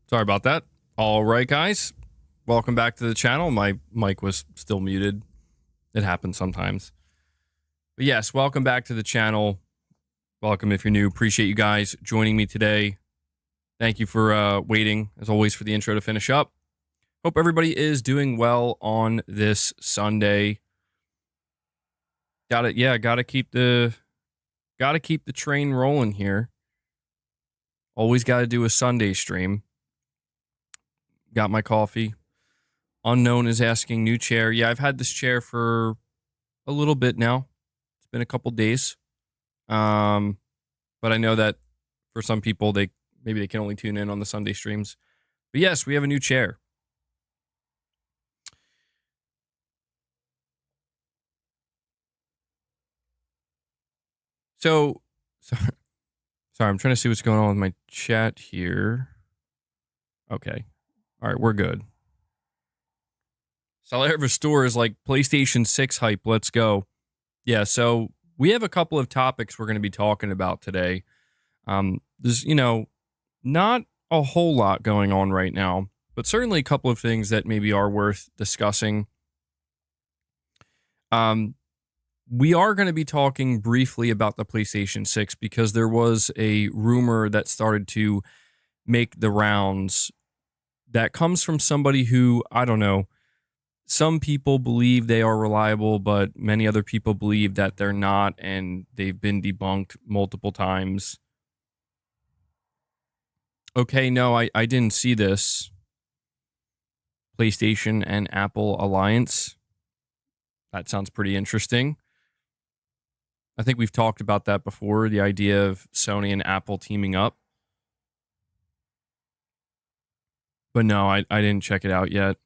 Sorry about that. All right, guys. Welcome back to the channel. My mic was still muted. It happens sometimes. But yes, welcome back to the channel. Welcome if you're new. Appreciate you guys joining me today. Thank you for waiting, as always, for the intro to finish up. Hope everybody is doing well on this Sunday. Gotta keep the train rolling here. Always gotta do a Sunday stream. Got my coffee. Unknown is asking, new chair. Yeah, I've had this chair for a little bit now. It's been a couple days. But I know that for some people, maybe they can only tune in on the Sunday streams. But yes, we have a new chair. So sorry, I'm trying to see what's going on with my chat here. Okay. All right, we're good. Salaire Restore is like PlayStation 6 hype. Let's go. Yeah, so we have a couple of topics we're going to be talking about today. There's, not a whole lot going on right now, but certainly a couple of things that maybe are worth discussing. We are going to be talking briefly about the PlayStation 6 because there was a rumor that started to make the rounds that comes from somebody who, I don't know, some people believe they are reliable, but many other people believe that they're not, and they've been debunked multiple times. Okay, no, I didn't see this. PlayStation and Apple alliance. That sounds pretty interesting. I think we've talked about that before, the idea of Sony and Apple teaming up. But no, I didn't check it out yet.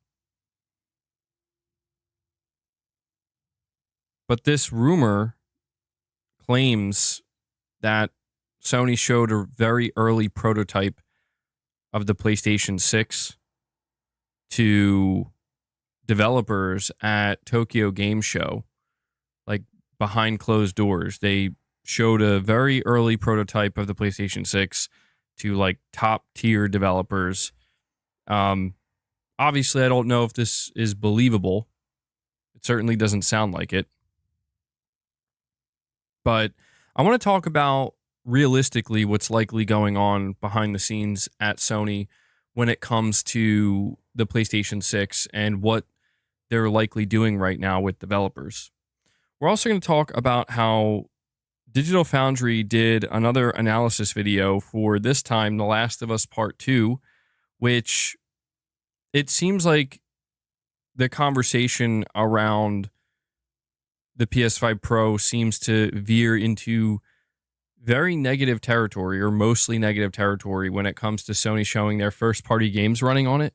But this rumor claims that Sony showed a very early prototype of the PlayStation 6 to developers at Tokyo Game Show, like behind closed doors. They showed a very early prototype of the PlayStation 6 to like top tier developers. Obviously, I don't know if this is believable. It certainly doesn't sound like it. But I want to talk about realistically what's likely going on behind the scenes at Sony when it comes to the PlayStation 6 and what they're likely doing right now with developers. We're also going to talk about how Digital Foundry did another analysis video for this time, The Last of Us Part 2, which it seems like the conversation around the PS5 Pro seems to veer into very negative territory, or mostly negative territory, when it comes to Sony showing their first-party games running on it,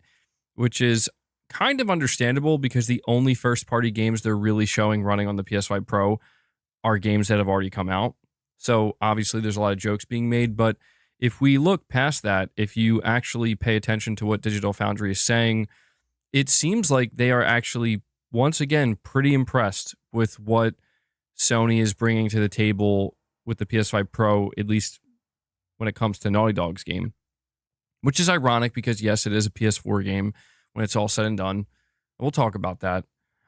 which is kind of understandable because the only first-party games they're really showing running on the PS5 Pro are games that have already come out. So obviously there's a lot of jokes being made, but if we look past that, if you actually pay attention to what Digital Foundry is saying, it seems like they are actually, once again, pretty impressed with what Sony is bringing to the table with the PS5 Pro, at least when it comes to Naughty Dog's game. Which is ironic because, yes, it is a PS4 game when it's all said and done. We'll talk about that.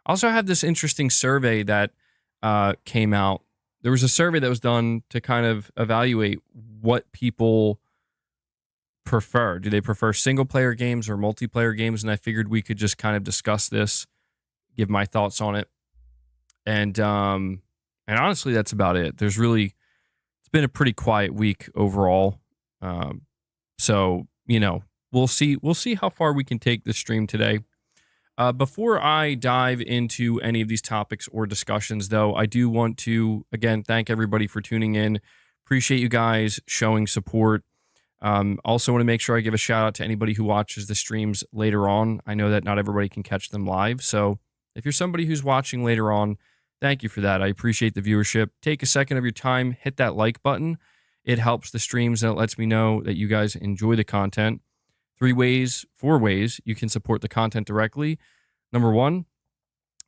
I also have this interesting survey that came out. There was a survey that was done to kind of evaluate what people prefer. Do they prefer single-player games or multiplayer games? And I figured we could just kind of discuss this, give my thoughts on it. And honestly, that's about it. It's been a pretty quiet week overall. So, we'll see how far we can take this stream today. Before I dive into any of these topics or discussions, though, I do want to, again, thank everybody for tuning in. Appreciate you guys showing support. Also want to make sure I give a shout out to anybody who watches the streams later on. I know that not everybody can catch them live. So if you're somebody who's watching later on, thank you for that. I appreciate the viewership. Take a second of your time, hit that like button. It helps the streams and it lets me know that you guys enjoy the content. 4 ways you can support the content directly. Number 1,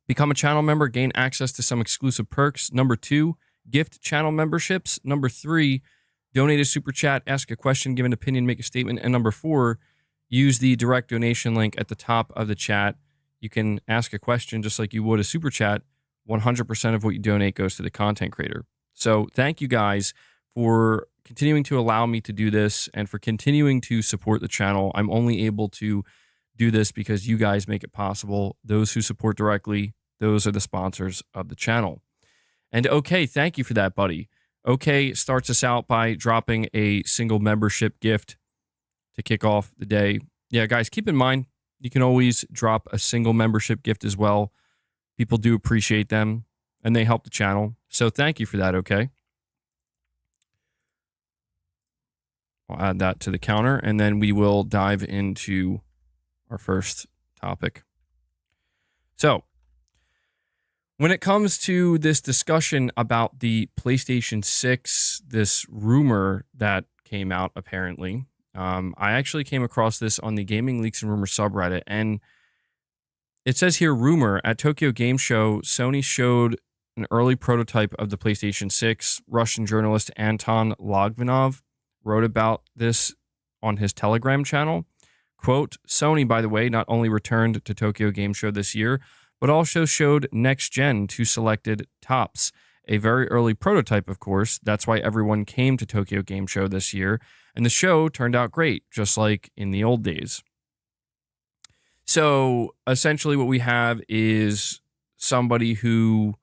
become a channel member, gain access to some exclusive perks. Number 2, gift channel memberships. Number 3, donate a super chat, ask a question, give an opinion, make a statement. And number 4, use the direct donation link at the top of the chat. You can ask a question just like you would a super chat. 100% of what you donate goes to the content creator. So thank you guys for continuing to allow me to do this and for continuing to support the channel. I'm only able to do this because you guys make it possible. Those who support directly, those are the sponsors of the channel. And okay, thank you for that, buddy. Okay starts us out by dropping a single membership gift to kick off the day. Yeah, guys, keep in mind, you can always drop a single membership gift as well. People do appreciate them, and they help the channel. So thank you for that, okay? I'll add that to the counter, and then we will dive into our first topic. So, when it comes to this discussion about the PlayStation 6, this rumor that came out apparently, I actually came across this on the Gaming Leaks and Rumor subreddit, and it says here, rumor, at Tokyo Game Show, Sony showed an early prototype of the PlayStation 6. Russian journalist Anton Logvinov wrote about this on his Telegram channel. Quote, Sony, by the way, not only returned to Tokyo Game Show this year, but also showed next gen to selected tops. A very early prototype, of course. That's why everyone came to Tokyo Game Show this year. And the show turned out great, just like in the old days. So essentially what we have is somebody who,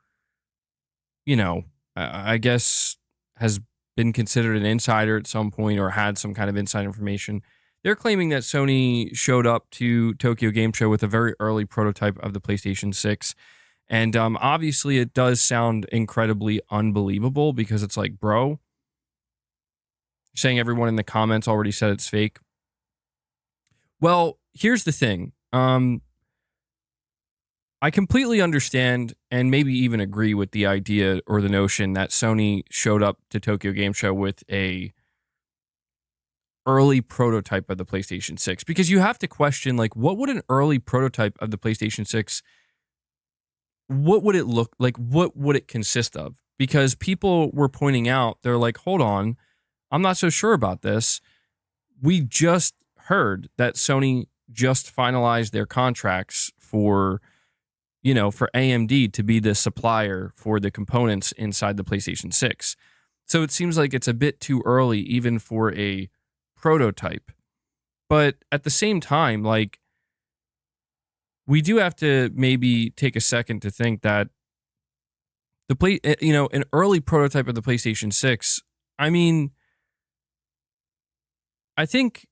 you know, I guess has been considered an insider at some point or had some kind of inside information. They're claiming that Sony showed up to Tokyo Game Show with a very early prototype of the PlayStation 6. And obviously it does sound incredibly unbelievable because it's like, bro, you're saying everyone in the comments already said it's fake. Well, here's the thing. I completely understand and maybe even agree with the idea or the notion that Sony showed up to Tokyo Game Show with a early prototype of the PlayStation 6, because you have to question, like, what would an early prototype of the PlayStation 6, what would it look like? What would it consist of? Because people were pointing out, they're like, hold on, I'm not so sure about this. We just heard that Sony just finalized their contracts for, you know, for AMD to be the supplier for the components inside the PlayStation 6. So it seems like it's a bit too early even for a prototype. But at the same time, like, we do have to maybe take a second to think that an early prototype of the PlayStation 6, I mean, I think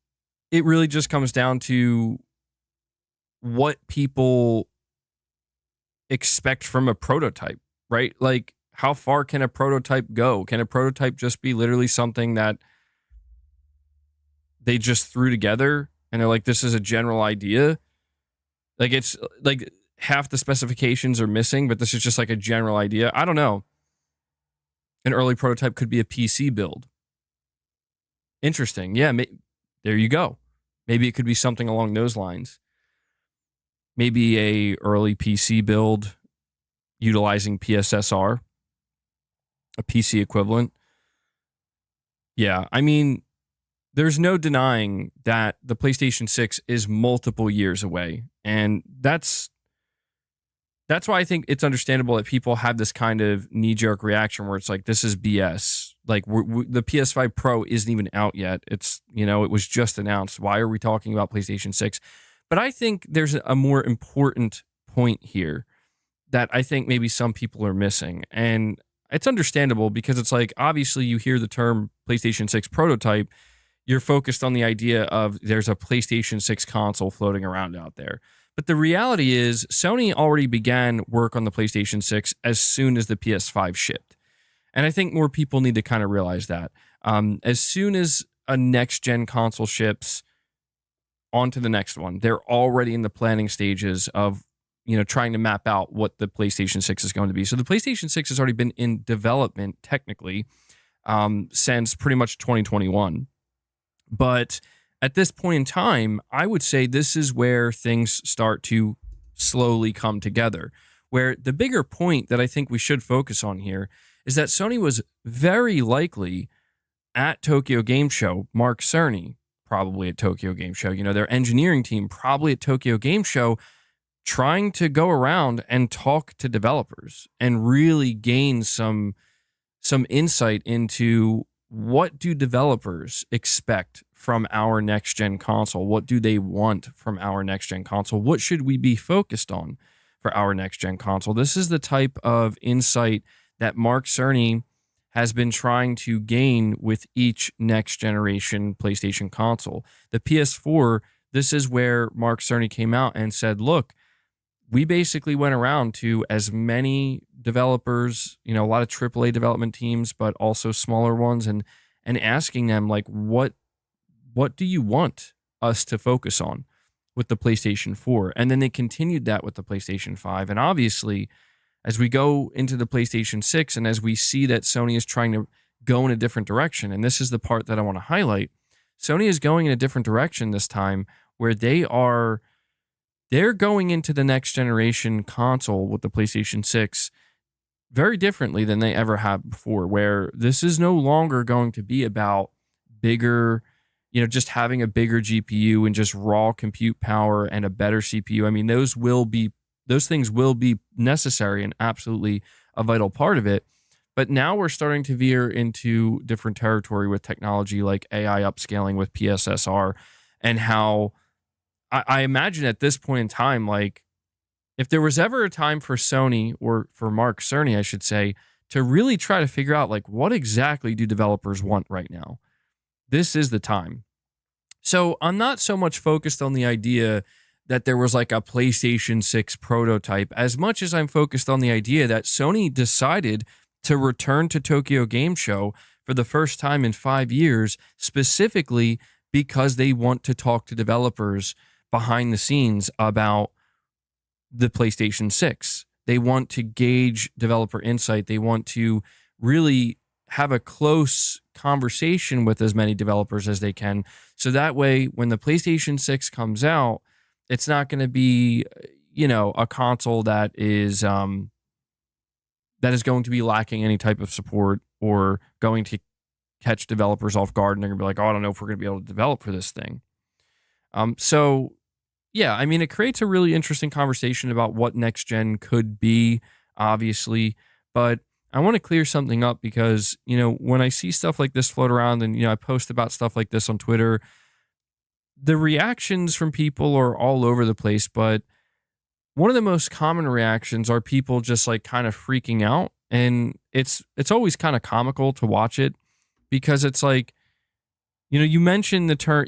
it really just comes down to what people expect from a prototype, right? Like, how far can a prototype go? Can a prototype just be literally something that they just threw together and they're like, this is a general idea? Like, it's like half the specifications are missing, but this is just like a general idea. I don't know. An early prototype could be a PC build. Interesting. Yeah, there you go. Maybe it could be something along those lines. Maybe a early PC build utilizing PSSR, a PC equivalent. Yeah, I mean, there's no denying that the PlayStation 6 is multiple years away. And that's why I think it's understandable that people have this kind of knee-jerk reaction where it's like, this is BS. Like, the PS5 Pro isn't even out yet. It's, you know, it was just announced. Why are we talking about PlayStation 6? But I think there's a more important point here that I think maybe some people are missing. And it's understandable because it's like, obviously you hear the term PlayStation 6 prototype, you're focused on the idea of there's a PlayStation 6 console floating around out there. But the reality is Sony already began work on the PlayStation 6 as soon as the PS5 shipped. And I think more people need to kind of realize that. As soon as a next-gen console ships, on to the next one. They're already in the planning stages of, you know, trying to map out what the PlayStation 6 is going to be. So the PlayStation 6 has already been in development, technically, since pretty much 2021. But at this point in time, I would say this is where things start to slowly come together. Where the bigger point that I think we should focus on here is that Sony was very likely at Tokyo Game Show, Mark Cerny, probably at Tokyo Game Show. You know, their engineering team probably at Tokyo Game Show, trying to go around and talk to developers and really gain some insight into what do developers expect from our next gen console? What do they want from our next gen console? What should we be focused on for our next gen console? This is the type of insight that Mark Cerny has been trying to gain with each next generation PlayStation console. The PS4, this is where Mark Cerny came out and said, look, we basically went around to as many developers, you know, a lot of AAA development teams, but also smaller ones, and asking them, like, what do you want us to focus on with the PlayStation 4? And then they continued that with the PlayStation 5. And obviously, as we go into the PlayStation 6 and as we see that Sony is trying to go in a different direction, and this is the part that I want to highlight, Sony is going in a different direction this time, where they're going into the next generation console with the PlayStation 6 very differently than they ever have before, where this is no longer going to be about bigger, you know, just having a bigger GPU and just raw compute power and a better CPU. I mean, those things will be necessary and absolutely a vital part of it. But now we're starting to veer into different territory with technology like AI upscaling with PSSR, and how I imagine at this point in time, like, if there was ever a time for Sony, or for Mark Cerny, I should say, to really try to figure out, like, what exactly do developers want right now, this is the time. So I'm not so much focused on the idea that there was like a PlayStation 6 prototype, as much as I'm focused on the idea that Sony decided to return to Tokyo Game Show for the first time in 5 years, specifically because they want to talk to developers behind the scenes about the PlayStation 6. They want to gauge developer insight. They want to really have a close conversation with as many developers as they can. So that way, when the PlayStation 6 comes out, it's not going to be, you know, a console that is going to be lacking any type of support, or going to catch developers off guard, and they're going to be like, oh, I don't know if we're going to be able to develop for this thing. So yeah, I mean, it creates a really interesting conversation about what next gen could be, obviously, but I want to clear something up, because, you know, when I see stuff like this float around, and, you know, I post about stuff like this on Twitter, the reactions from people are all over the place. But one of the most common reactions are people just like kind of freaking out, and it's always kind of comical to watch it, because it's like, you know, you mention the term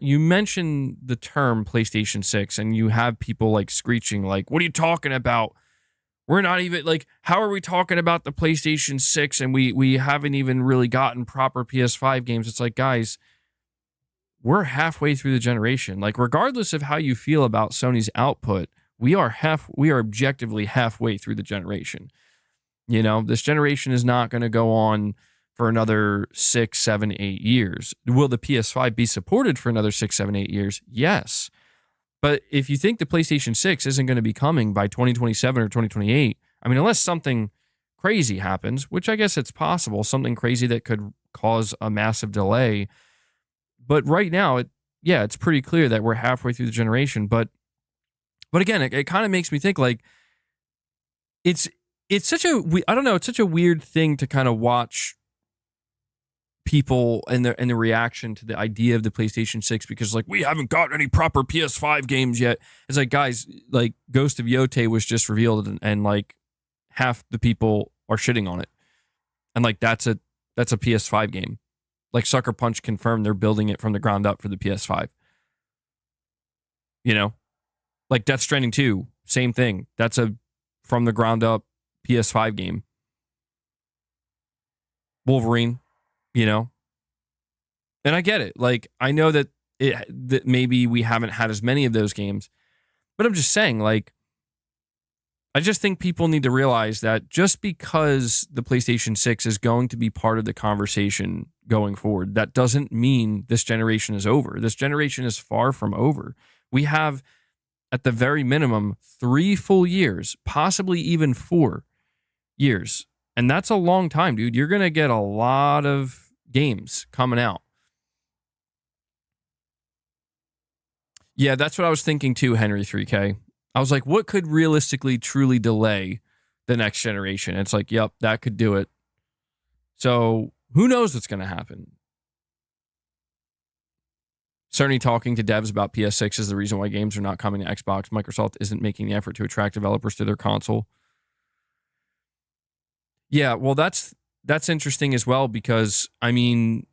PlayStation 6, and you have people like screeching, like, what are you talking about? We're not even, like, how are we talking about the PlayStation 6 and we haven't even really gotten proper PS5 games? It's like, guys, we're halfway through the generation. Like, regardless of how you feel about Sony's output, we are objectively halfway through the generation. You know, this generation is not going to go on for another 6, 7, 8 years. Will the PS5 be supported for another 6, 7, 8 years? Yes. But if you think the PlayStation 6 isn't going to be coming by 2027 or 2028, I mean, unless something crazy happens, which I guess it's possible, something crazy that could cause a massive delay. But right now, it's pretty clear that we're halfway through the generation. But again, it kind of makes me think, like, it's such a weird thing to kind of watch people and the reaction to the idea of the PlayStation 6, because, like, we haven't got any proper PS5 games yet. It's like, guys, like, Ghost of Yotei was just revealed, and like half the people are shitting on it, and like that's a PS5 game. Like, Sucker Punch confirmed they're building it from the ground up for the PS5. You know, like Death Stranding 2, same thing. That's a from the ground up PS5 game. Wolverine, you know, and I get it. Like, I know that maybe we haven't had as many of those games, but I'm just saying, like, I just think people need to realize that just because the PlayStation 6 is going to be part of the conversation going forward, that doesn't mean this generation is over. This generation is far from over. We have, at the very minimum, 3 full years, possibly even 4 years. And that's a long time, dude. You're going to get a lot of games coming out. Yeah, that's what I was thinking too, Henry 3K. I was like, what could realistically truly delay the next generation? It's like, yep, that could do it. So who knows what's going to happen? Sony talking to devs about PS6 is the reason why games are not coming to Xbox. Microsoft isn't making the effort to attract developers to their console. Yeah, well, that's interesting as well because, I mean,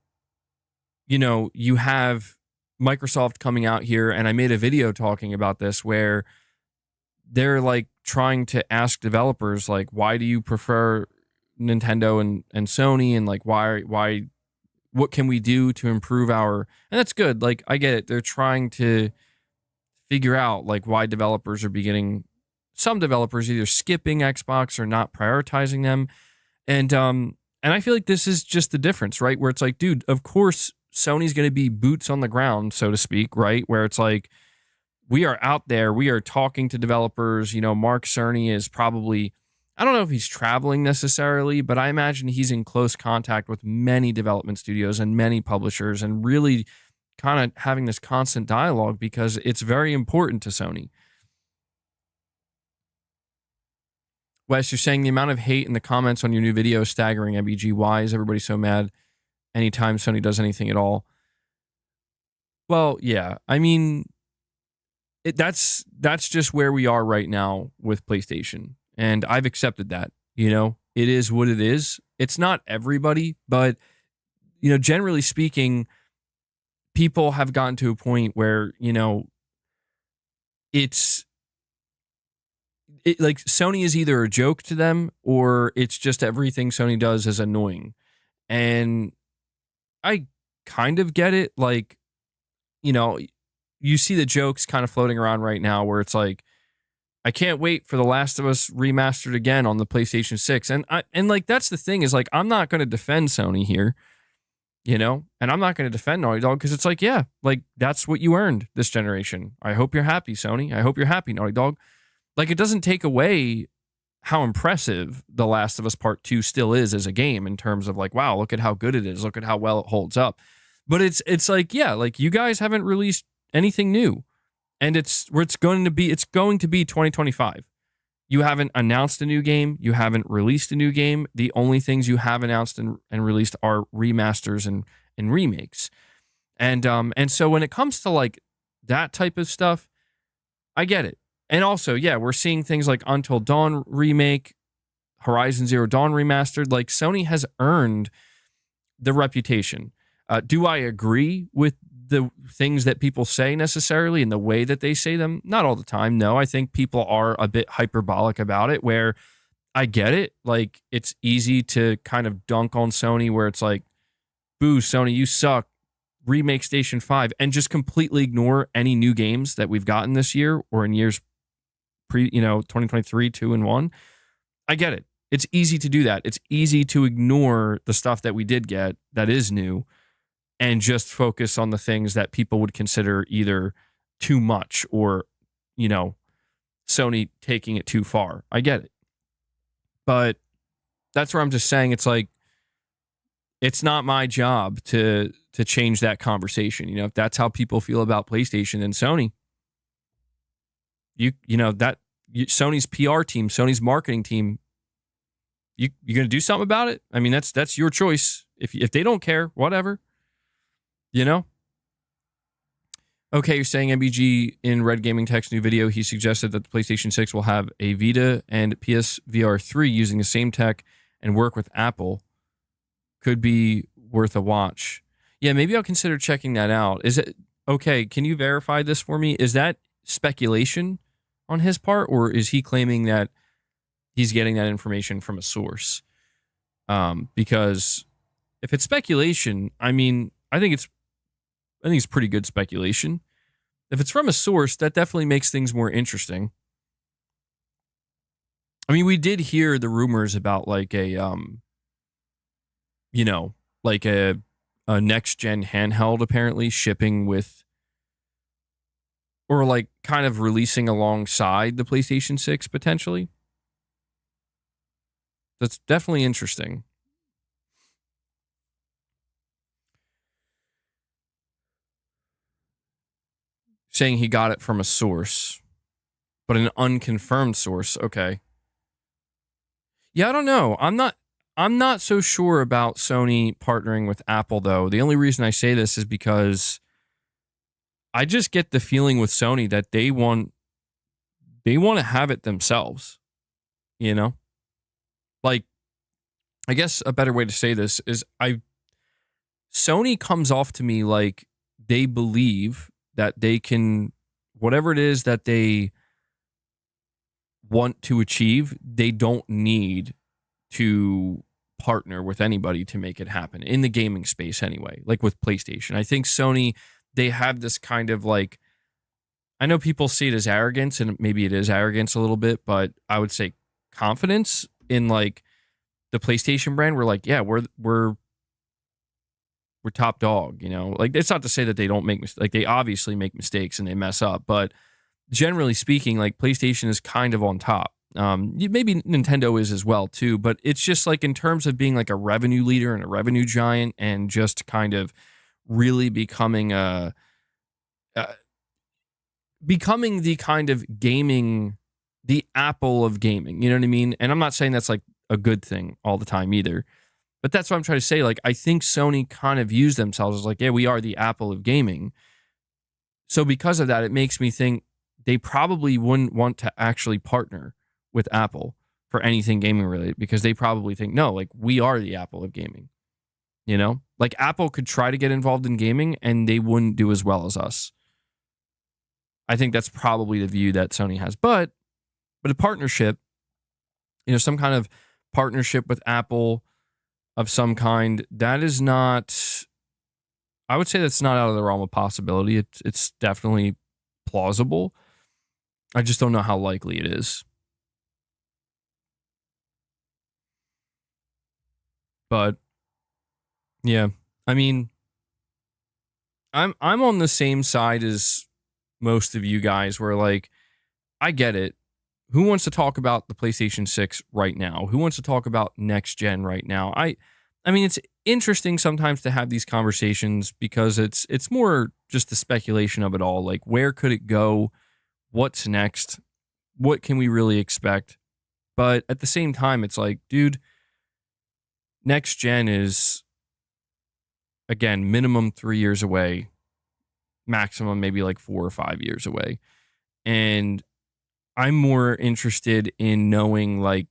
you know, you have Microsoft coming out here, and I made a video talking about this where they're like trying to ask developers, like, why do you prefer Nintendo and Sony, and like why what can we do to improve our, and that's good, like I get it, they're trying to figure out like why developers are beginning, some developers either skipping Xbox or not prioritizing them, and I feel like this is just the difference, right? Where it's like, dude, of course Sony's going to be boots on the ground, so to speak, right? Where it's like, we are out there, we are talking to developers. You know, Mark Cerny is probably, I don't know if he's traveling necessarily, but I imagine he's in close contact with many development studios and many publishers and really kind of having this constant dialogue because it's very important to Sony. Wes, you're saying the amount of hate in the comments on your new video is staggering, MBG. Why is everybody so mad anytime Sony does anything at all? Well, yeah, I mean, that's just where we are right now with PlayStation, and I've accepted that. You know, it is what it is. It's not everybody, but you know, generally speaking, people have gotten to a point where, you know, it's like Sony is either a joke to them or it's just everything Sony does is annoying, and I kind of get it. Like, you know, you see the jokes kind of floating around right now where it's like, I can't wait for The Last of Us remastered again on the PlayStation 6. And like, that's the thing, is like, I'm not going to defend Sony here, you know, and I'm not going to defend Naughty Dog because it's like, yeah, like that's what you earned this generation. I hope you're happy, Sony. I hope you're happy, Naughty Dog. Like, it doesn't take away how impressive The Last of Us Part 2 still is as a game in terms of like, wow, look at how good it is. Look at how well it holds up. But it's like, yeah, like you guys haven't released anything new. And it's going to be 2025. You haven't announced a new game. You haven't released a new game. The only things you have announced and released are remasters and remakes. And so when it comes to like that type of stuff, I get it. And also, yeah, we're seeing things like Until Dawn remake, Horizon Zero Dawn remastered. Like, Sony has earned the reputation. Do I agree with the things that people say necessarily in the way that they say them? Not all the time. No, I think people are a bit hyperbolic about it, where I get it. Like, it's easy to kind of dunk on Sony where it's like, boo, Sony, you suck. Remake Station 5, and just completely ignore any new games that we've gotten this year or in years 2023, 2 and 1. I get it. It's easy to do that. It's easy to ignore the stuff that we did get that is new and just focus on the things that people would consider either too much or, you know, Sony taking it too far. I get it. But that's where I'm just saying, it's like, it's not my job to change that conversation. You know, if that's how people feel about PlayStation and Sony, Sony's PR team, Sony's marketing team, you going to do something about it? I mean, that's your choice. If they don't care, whatever, you know? Okay, you're saying MBG in Red Gaming Tech's new video, he suggested that the PlayStation 6 will have a Vita and PSVR 3 using the same tech and work with Apple. Could be worth a watch. Yeah, maybe I'll consider checking that out. Is it okay? Can you verify this for me? Is that speculation on his part, or is he claiming that he's getting that information from a source? Because if it's speculation, I mean, I think it's pretty good speculation. If it's from a source, that definitely makes things more interesting. I mean, we did hear the rumors about like a like a next gen handheld apparently shipping with, or like kind of releasing alongside the PlayStation 6 potentially. That's definitely interesting. saying he got it from a source, but an unconfirmed source. Okay. Yeah, I don't know. I'm not so sure about Sony partnering with Apple though. The only reason I say this is because I just get the feeling with Sony that they want to have it themselves, you know? Like, I guess a better way to say this is Sony comes off to me like they believe that they can, whatever it is that they want to achieve, they don't need to partner with anybody to make it happen in the gaming space anyway, like with PlayStation. I think Sony, they have this kind of like, I know people see it as arrogance, and maybe it is arrogance a little bit, but I would say confidence in like the PlayStation brand. We're like, yeah, we're top dog, you know? Like, it's not to say that they don't make mistakes. Like, they obviously make mistakes and they mess up, but generally speaking, like, PlayStation is kind of on top. Maybe Nintendo is as well too, but it's just like in terms of being like a revenue leader and a revenue giant, and just kind of really becoming becoming the kind of gaming, the Apple of gaming. You know what I mean? And I'm not saying that's like a good thing all the time either, but that's what I'm trying to say. Like, I think Sony kind of views themselves as like, yeah, we are the Apple of gaming. So because of that, it makes me think they probably wouldn't want to actually partner with Apple for anything gaming related, because they probably think, no, like, we are the Apple of gaming. You know, like, Apple could try to get involved in gaming and they wouldn't do as well as us. I think that's probably the view that Sony has. But a partnership, you know, some kind of partnership with Apple of some kind, that is not, I would say that's not out of the realm of possibility. It's definitely plausible. I just don't know how likely it is. But yeah, I mean, I'm on the same side as most of you guys, where like, I get it. Who wants to talk about the PlayStation 6 right now? Who wants to talk about next gen right now? I mean, it's interesting sometimes to have these conversations because it's more just the speculation of it all. Like, where could it go? What's next? What can we really expect? But at the same time, it's like, dude, next gen is, again, minimum 3 years away, maximum maybe like 4 or 5 years away. And I'm more interested in knowing like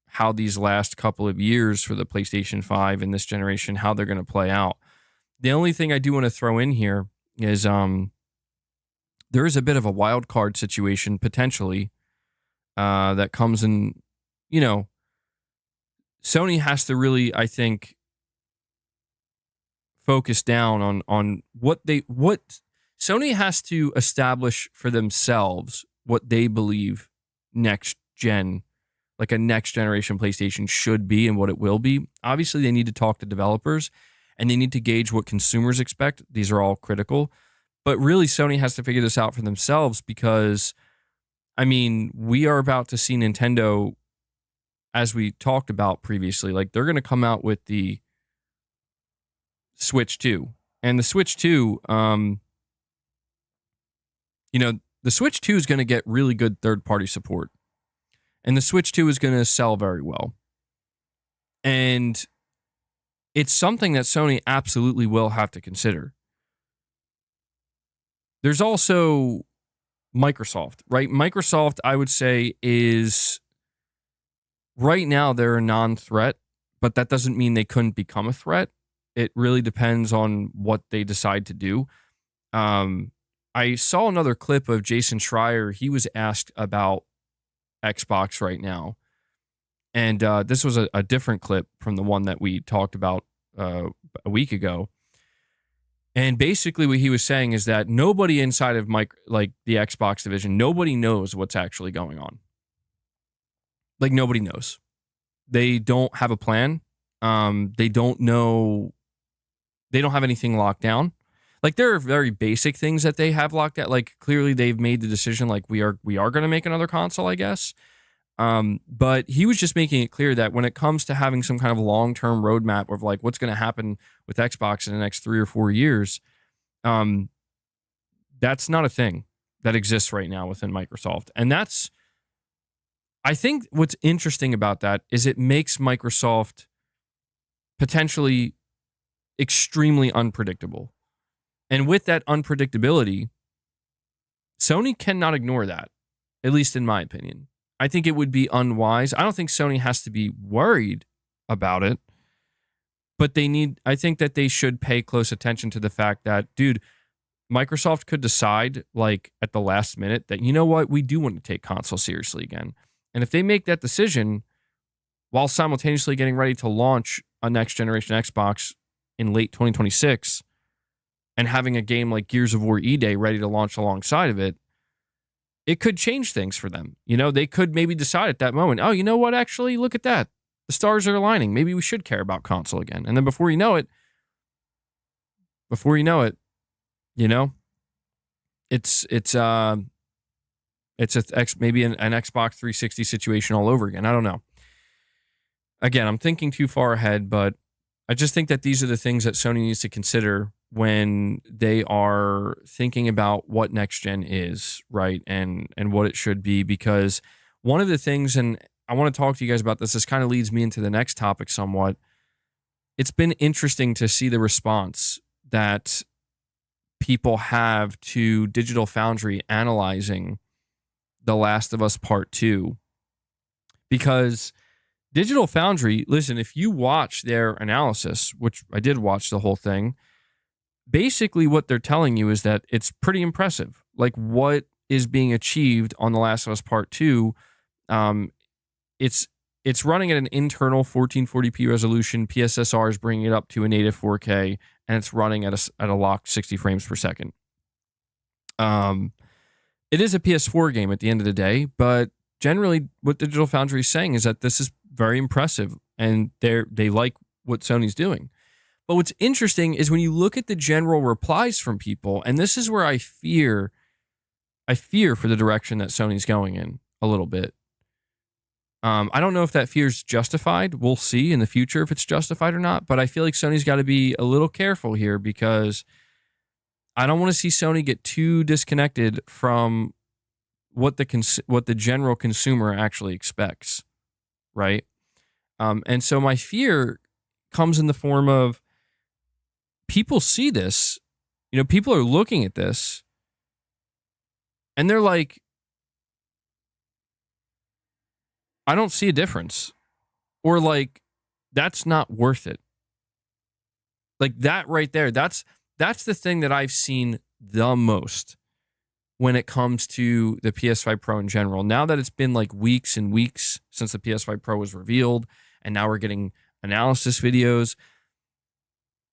how these last couple of years for the PlayStation 5 and this generation, how they're going to play out. The only thing I do want to throw in here is there is a bit of a wild card situation potentially that comes in. You know, Sony has to really, I think, focus down on what Sony has to establish for themselves what they believe next gen, like a next generation PlayStation should be and what it will be. Obviously, they need to talk to developers and they need to gauge what consumers expect. These are all critical. But really, Sony has to figure this out for themselves because, I mean, we are about to see Nintendo, as we talked about previously, like they're going to come out with the Switch 2. And the Switch 2, you know, the Switch 2 is going to get really good third-party support. And the Switch 2 is going to sell very well. And it's something that Sony absolutely will have to consider. There's also Microsoft, right? Microsoft, I would say, is right now they're a non-threat, but that doesn't mean they couldn't become a threat. It really depends on what they decide to do. I saw another clip of Jason Schreier. He was asked about Xbox right now. And this was a different clip from the one that we talked about a week ago. And basically what he was saying is that nobody inside of like the Xbox division, nobody knows what's actually going on. Like, nobody knows. They don't have a plan. They don't know. They don't have anything locked down. Like, there are very basic things that they have locked out. Like, clearly they've made the decision, like, we are going to make another console, I guess. But he was just making it clear that when it comes to having some kind of long-term roadmap of like what's going to happen with Xbox in the next 3 or 4 years, that's not a thing. that exists right now within Microsoft. And that's, I think what's interesting about that is it makes Microsoft potentially extremely unpredictable. And with that unpredictability, Sony cannot ignore that, at least in my opinion. I think it would be unwise. I don't think Sony has to be worried about it, but I think that they should pay close attention to the fact that, dude, Microsoft could decide like at the last minute that, you know what, we do want to take console seriously again. And if they make that decision while simultaneously getting ready to launch a next generation Xbox in late 2026 and having a game like Gears of War E-Day ready to launch alongside of it, it could change things for them. You know, they could maybe decide at that moment, oh, you know what, actually, look at that. The stars are aligning. Maybe we should care about console again. And then before you know it, you know, it's maybe an Xbox 360 situation all over again. I don't know. Again, I'm thinking too far ahead, but I just think that these are the things that Sony needs to consider when they are thinking about what next gen is, right? And what it should be. Because one of the things, and I want to talk to you guys about this kind of leads me into the next topic somewhat. It's been interesting to see the response that people have to Digital Foundry analyzing The Last of Us Part 2. Because Digital Foundry, listen, if you watch their analysis, which I did watch the whole thing, basically what they're telling you is that it's pretty impressive. Like what is being achieved on The Last of Us Part 2, it's running at an internal 1440p resolution. PSSR is bringing it up to a native 4K, and it's running at a locked 60 frames per second. It is a PS4 game at the end of the day, but generally what Digital Foundry is saying is that this is very impressive, and they like what Sony's doing. But what's interesting is when you look at the general replies from people, and this is where I fear for the direction that Sony's going in a little bit. I don't know if that fear is justified. We'll see in the future if it's justified or not. But I feel like Sony's got to be a little careful here, because I don't want to see Sony get too disconnected from what the general consumer actually expects, right? And so my fear comes in the form of people see this, you know, people are looking at this, and they're like, I don't see a difference. Or like, that's not worth it. Like that right there, that's the thing that I've seen the most when it comes to the PS5 Pro in general. Now that it's been like weeks and weeks since the PS5 Pro was revealed, and now we're getting analysis videos,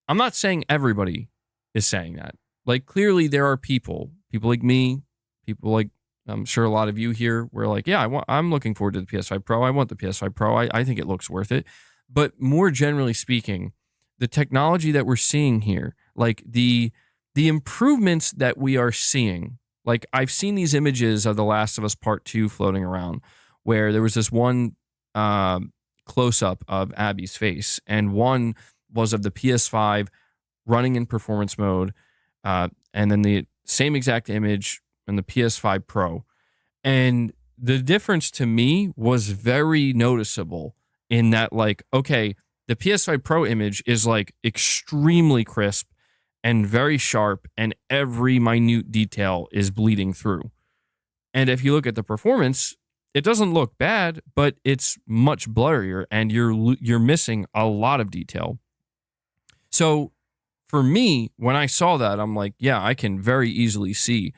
I'm not saying everybody is saying that. Like clearly there are people like me, people like I'm sure a lot of you here were like, yeah, I'm looking forward to the PS5 Pro. I want the PS5 Pro. I think it looks worth it. But more generally speaking, the technology that we're seeing here, like the improvements that we are seeing, like I've seen these images of The Last of Us Part 2 floating around where there was this one close-up of Abby's face, and one was of the PS5 running in performance mode, and then the same exact image in the PS5 Pro. And the difference to me was very noticeable in that, like, okay, the PS5 Pro image is like extremely crisp and very sharp, and every minute detail is bleeding through. And if you look at the performance, it doesn't look bad, but it's much blurrier, and you're missing a lot of detail. So for me, when I saw that, I'm like, yeah, I can very easily see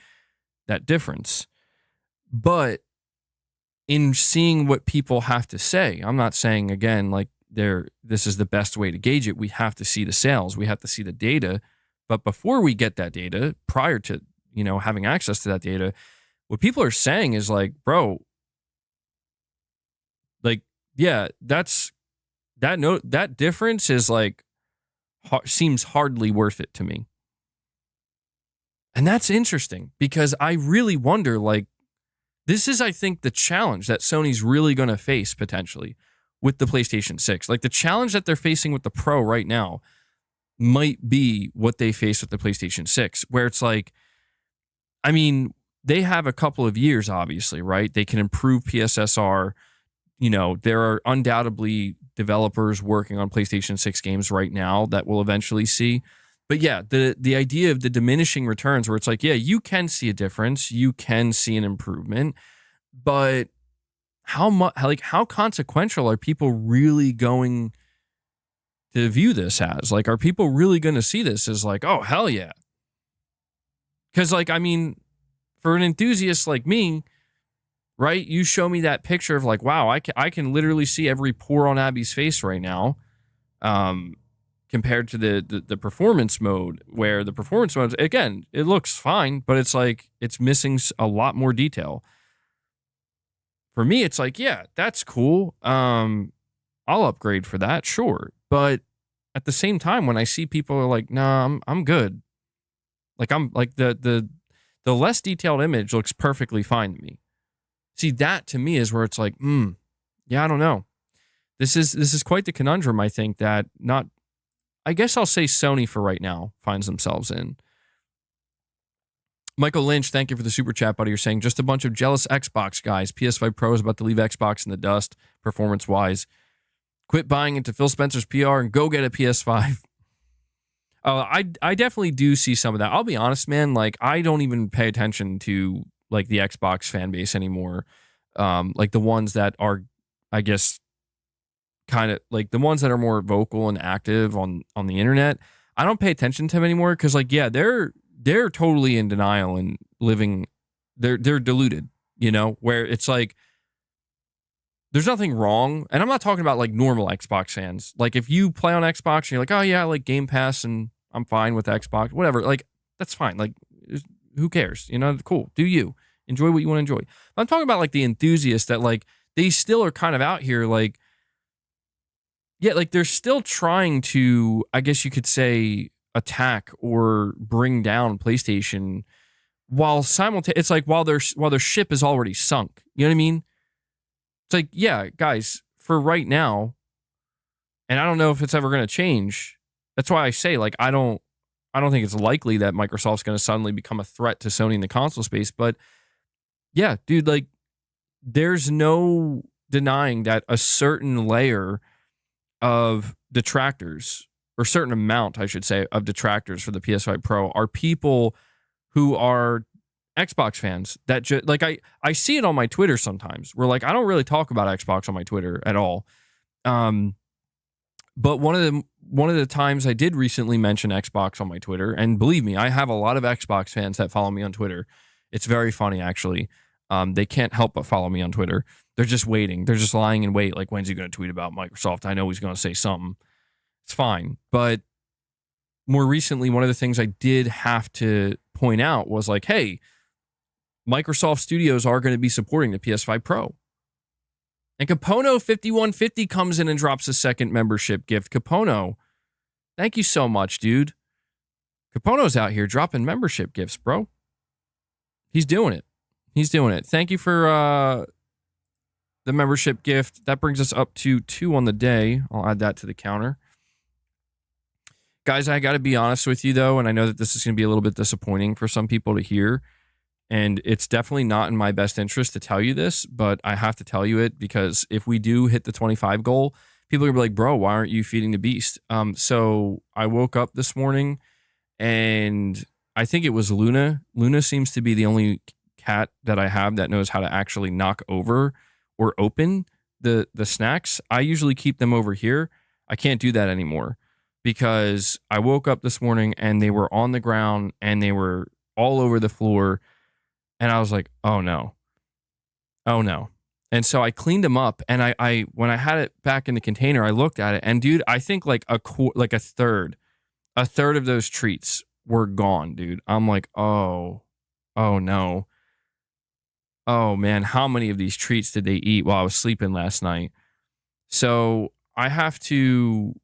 that difference. But in seeing what people have to say, I'm not saying, again, like this is the best way to gauge it. We have to see the sales. We have to see the data. But before we get that data, prior to, you know, having access to that data, what people are saying is like, bro, like, yeah, that difference is like, seems hardly worth it to me. And that's interesting, because I really wonder, like, this is, I think, the challenge that Sony's really going to face potentially with the PlayStation 6. Like, the challenge that they're facing with the Pro right now might be what they face with the PlayStation 6, where it's like, I mean, they have a couple of years, obviously, right? They can improve PSSR. You know, there are undoubtedly developers working on PlayStation 6 games right now that we'll eventually see. But yeah, the idea of the diminishing returns where it's like, yeah, you can see a difference, you can see an improvement, but how much, like, how consequential are people really going to view this as? Like, are people really going to see this as like, oh, hell yeah? Because, like, I mean, for an enthusiast like me, right? You show me that picture of like, wow, I can literally see every pore on Abby's face right now, compared to the performance mode, where the performance mode, again, it looks fine, but it's like it's missing a lot more detail. For me, it's like, yeah, that's cool. I'll upgrade for that, sure. But at the same time, when I see people are like, nah, I'm good. Like, I'm like the less detailed image looks perfectly fine to me. See, that to me is where it's like, yeah, I don't know. This is quite the conundrum, I think, that I guess I'll say Sony for right now finds themselves in. Michael Lynch, thank you for the super chat, buddy. You're saying just a bunch of jealous Xbox guys. PS5 Pro is about to leave Xbox in the dust, performance-wise. Quit buying into Phil Spencer's PR and go get a PS5. I definitely do see some of that. I'll be honest, man. Like, I don't even pay attention to like the Xbox fan base anymore. Like the ones that are, I guess, kind of like the ones that are more vocal and active on the internet. I don't pay attention to them anymore because, like, yeah, they're totally in denial and living. They're deluded, you know, where it's like there's nothing wrong. And I'm not talking about like normal Xbox fans. Like, if you play on Xbox and you're like, oh yeah, I like Game Pass and I'm fine with Xbox, whatever. Like, that's fine. Like, who cares? You know, cool. Do you enjoy what you want to enjoy? But I'm talking about like the enthusiasts that like they still are kind of out here like, yeah, like they're still trying to, I guess you could say, attack or bring down PlayStation while simultaneously, it's like while their ship is already sunk. You know what I mean? It's like, yeah, guys, for right now, and I don't know if it's ever going to change. That's why I say, like, I don't think it's likely that Microsoft's going to suddenly become a threat to Sony in the console space. But yeah, dude, like, there's no denying that a certain layer of detractors, or certain amount, I should say, of detractors for the PS5 Pro are people who are Xbox fans that like I see it on my Twitter sometimes where like I don't really talk about Xbox on my Twitter at all. But one of the times I did recently mention Xbox on my Twitter, and believe me, I have a lot of Xbox fans that follow me on Twitter. It's very funny, actually. They can't help but follow me on Twitter. They're just waiting. They're just lying in wait. Like, when's he going to tweet about Microsoft? I know he's going to say something. It's fine. But more recently, one of the things I did have to point out was like, hey, Microsoft Studios are going to be supporting the PS5 Pro. And Capono5150 comes in and drops a second membership gift. Capono, thank you so much, dude. Capono's out here dropping membership gifts, bro. He's doing it. He's doing it. Thank you for the membership gift. That brings us up to 2 on the day. I'll add that to the counter. Guys, I got to be honest with you, though, and I know that this is going to be a little bit disappointing for some people to hear, and it's definitely not in my best interest to tell you this, but I have to tell you it because if we do hit the 25 goal, people are going to be like, bro, why aren't you feeding the beast? So I woke up this morning, and I think it was Luna. Luna seems to be the only cat that I have that knows how to actually knock over or open the snacks. I usually keep them over here. I can't do that anymore because I woke up this morning and they were on the ground and they were all over the floor. And I was like, oh no. Oh no. And so I cleaned them up, and I when I had it back in the container, I looked at it, and dude, I think like a third of those treats were gone, dude. I'm like, oh no. Oh man, how many of these treats did they eat while I was sleeping last night? So I have to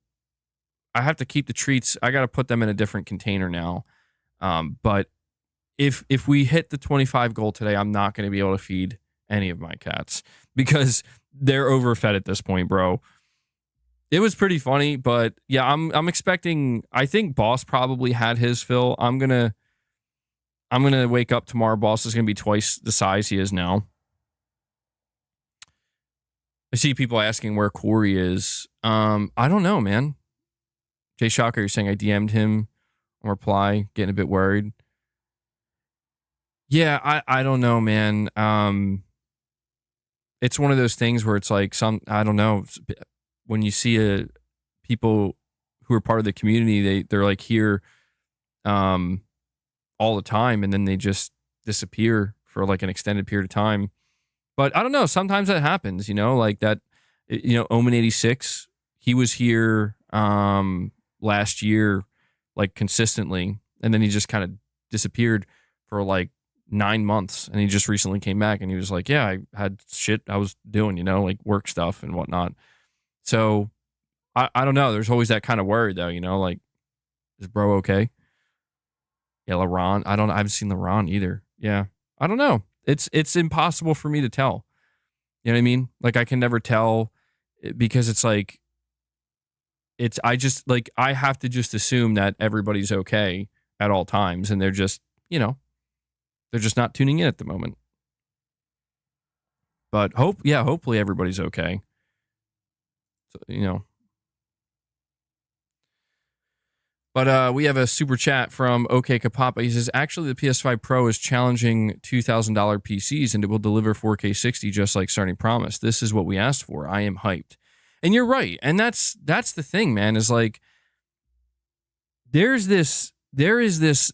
keep the treats. I got to put them in a different container now. But if we hit the 25 goal today, I'm not going to be able to feed any of my cats because they're overfed at this point, bro. It was pretty funny, but yeah, I'm expecting. I think Boss probably had his fill. I'm gonna I'm going to wake up tomorrow. Boss is going to be twice the size he is now. I see people asking where Corey is. I don't know, man. Jay Shocker, you're saying I DM'd him on reply, getting a bit worried. Yeah, I don't know, man. It's one of those things where it's like I don't know. When you see people who are part of the community, they're like here all the time, and then they just disappear for like an extended period of time. But I don't know. Sometimes that happens, like that. Omen 86, he was here last year, like consistently, and then he just kind of disappeared for like 9 months, and he just recently came back, and he was like, yeah, I had shit I was doing, like work stuff and whatnot. So I don't know. There's always that kind of worry though, like, is bro okay? Yeah, LeBron. I haven't seen LeBron either. Yeah. I don't know. It's impossible for me to tell. You know what I mean? Like, I can never tell because it's like, I have to just assume that everybody's okay at all times, and they're just, they're just not tuning in at the moment. But hopefully everybody's okay. So, But we have a super chat from OK Kapapa. He says, actually, the PS5 Pro is challenging $2,000 PCs, and it will deliver 4K 60 just like Sony promised. This is what we asked for. I am hyped. And you're right. And that's the thing, man, is like, there is this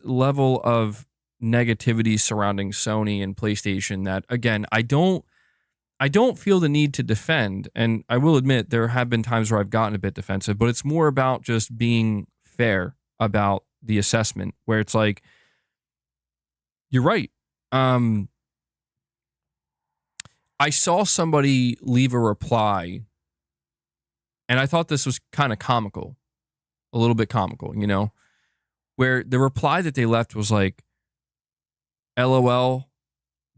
level of negativity surrounding Sony and PlayStation that, again, I don't feel the need to defend. And I will admit there have been times where I've gotten a bit defensive, but it's more about just being fair about the assessment, where it's like, you're right. I saw somebody leave a reply, and I thought this was kind of comical, a little bit comical, where the reply that they left was like, LOL,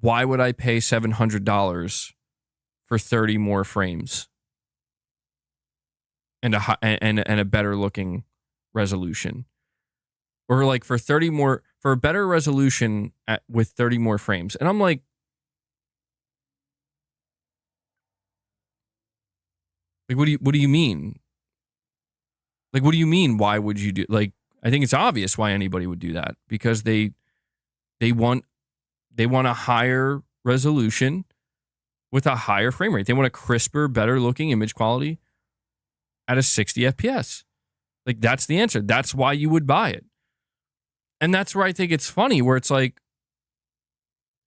why would I pay $700 for 30 more frames and a better looking resolution, or like for a better resolution with 30 more frames? And I'm like, what do you mean? Like, what do you mean? Why would you do? Like, I think it's obvious why anybody would do that, because they want a higher resolution with a higher frame rate. They want a crisper, better looking image quality at a 60 FPS. Like, that's the answer. That's why you would buy it. And that's where I think it's funny, where it's like,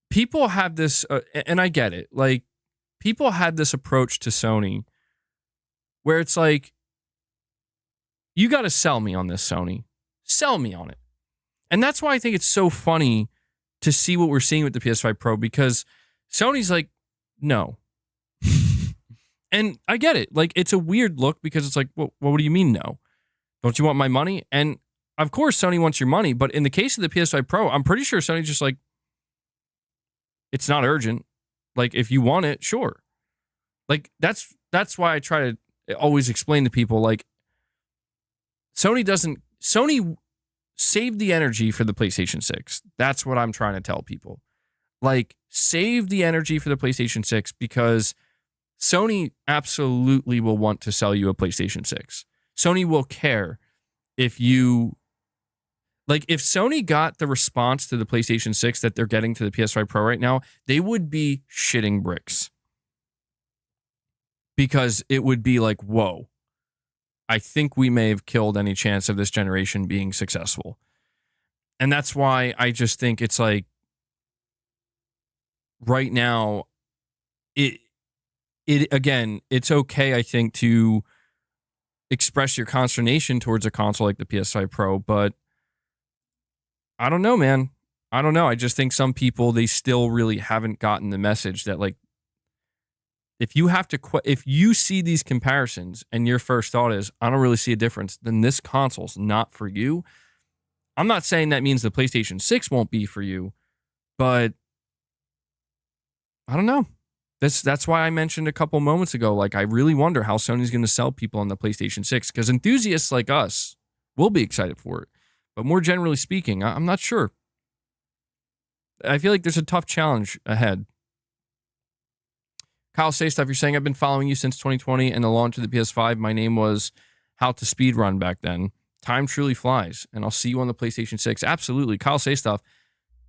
people have this, and I get it, like, people had this approach to Sony where it's like, you got to sell me on this, Sony. Sell me on it. And that's why I think it's so funny to see what we're seeing with the PS5 Pro, because Sony's like, no. And I get it. Like, it's a weird look, because it's like, well, what do you mean no? Don't you want my money? And of course Sony wants your money, but in the case of the PS5 Pro, I'm pretty sure Sony's just like, it's not urgent. Like, if you want it, sure. Like, that's why I try to always explain to people, like, Sony saved the energy for the PlayStation 6. That's what I'm trying to tell people. Like, save the energy for the PlayStation 6, because Sony absolutely will want to sell you a PlayStation 6. Sony will care if Sony got the response to the PlayStation 6 that they're getting to the PS5 Pro right now, they would be shitting bricks. Because it would be like, whoa, I think we may have killed any chance of this generation being successful. And that's why I just think it's like, right now, again, it's okay, I think, to express your consternation towards a console like the PS5 Pro, but I don't know, man. I don't know. I just think some people, they still really haven't gotten the message that, like, if you see these comparisons and your first thought is, I don't really see a difference, then this console's not for you. I'm not saying that means the PlayStation 6 won't be for you, but I don't know. That's why I mentioned a couple moments ago, like, I really wonder how Sony's going to sell people on the PlayStation 6, because enthusiasts like us will be excited for it. But more generally speaking, I'm not sure. I feel like there's a tough challenge ahead. Kyle Say Stuff, you're saying I've been following you since 2020 and the launch of the PS5. My name was How to Speedrun back then. Time truly flies, and I'll see you on the PlayStation 6. Absolutely. Kyle Say Stuff.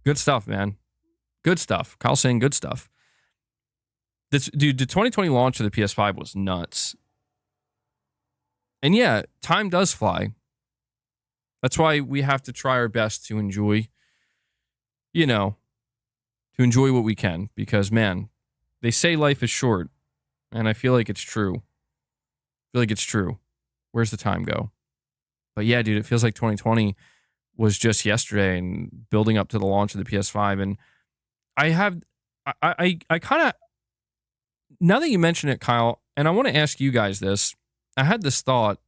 Good stuff, man. Good stuff. Kyle saying good stuff. Dude, the 2020 launch of the PS5 was nuts. And yeah, time does fly. That's why we have to try our best to enjoy, to enjoy what we can. Because, man, they say life is short, and I feel like it's true. Where's the time go? But yeah, dude, it feels like 2020 was just yesterday and building up to the launch of the PS5. And I kind of, now that you mention it, Kyle, and I want to ask you guys this, I had this thought.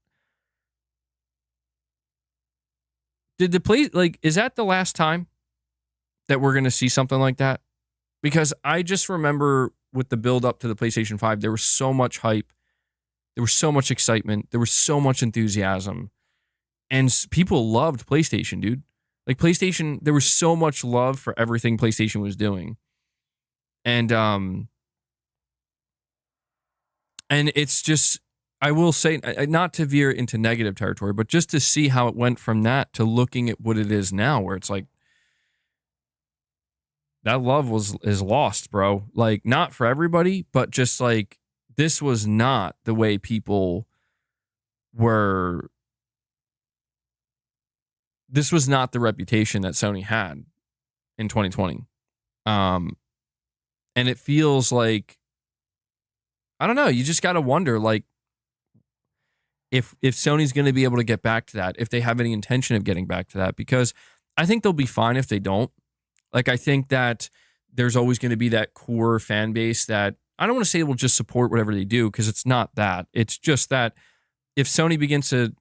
Is that the last time that we're going to see something like that? Because I just remember with the build up to the PlayStation 5, there was so much hype. There was so much excitement. There was so much enthusiasm. And people loved PlayStation, dude. Like PlayStation, there was so much love for everything PlayStation was doing. And it's just, I will say, not to veer into negative territory, but just to see how it went from that to looking at what it is now, where it's like, that love is lost, bro. Like, not for everybody, but just like, this was not the way people were. This was not the reputation that Sony had in 2020. And it feels like, I don't know, you just got to wonder, like, if Sony's going to be able to get back to that, if they have any intention of getting back to that, because I think they'll be fine if they don't. Like, I think that there's always going to be that core fan base that, I don't want to say will just support whatever they do, because it's not that. It's just that if Sony begins to,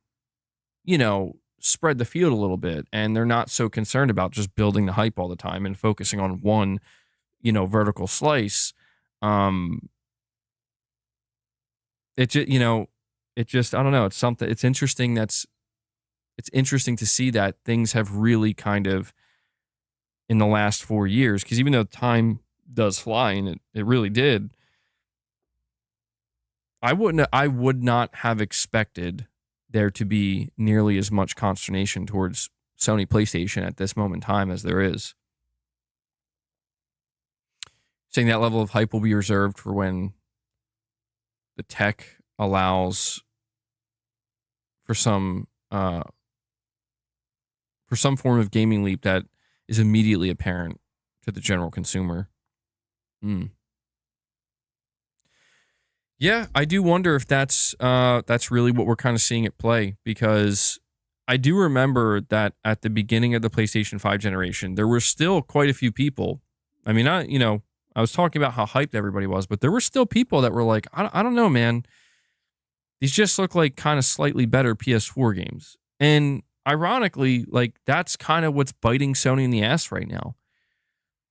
spread the field a little bit, and they're not so concerned about just building the hype all the time and focusing on one, vertical slice, it just, I don't know. It's something, it's interesting. It's interesting to see that things have really kind of, in the last 4 years, because even though time does fly, and it really did, I would not have expected there to be nearly as much consternation towards Sony PlayStation at this moment in time as there is. Saying that level of hype will be reserved for when the tech allows for some form of gaming leap that is immediately apparent to the general consumer. Yeah, I do wonder if that's really what we're kind of seeing at play, because I do remember that at the beginning of the PlayStation 5 generation, there were still quite a few people. I mean, I was talking about how hyped everybody was, but there were still people that were like, I don't know, man. These just look like kind of slightly better PS4 games. And ironically, like, that's kind of what's biting Sony in the ass right now.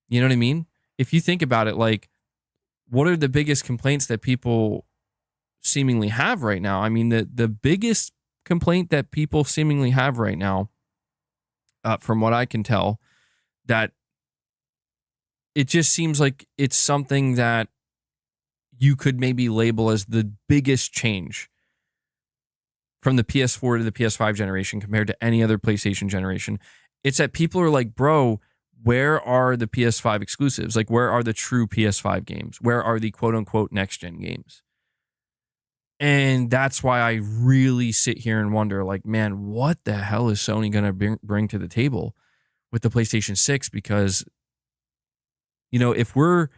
You know what I mean? If you think about it, like, what are the biggest complaints that people seemingly have right now? I mean, the biggest complaint that people seemingly have right now, from what I can tell, that it just seems like it's something that you could maybe label as the biggest change from the PS4 to the PS5 generation compared to any other PlayStation generation. It's that people are like, bro, where are the PS5 exclusives? Like, where are the true PS5 games? Where are the quote-unquote next-gen games? And that's why I really sit here and wonder, like, man, what the hell is Sony going to bring to the table with the PlayStation 6? Because, if we're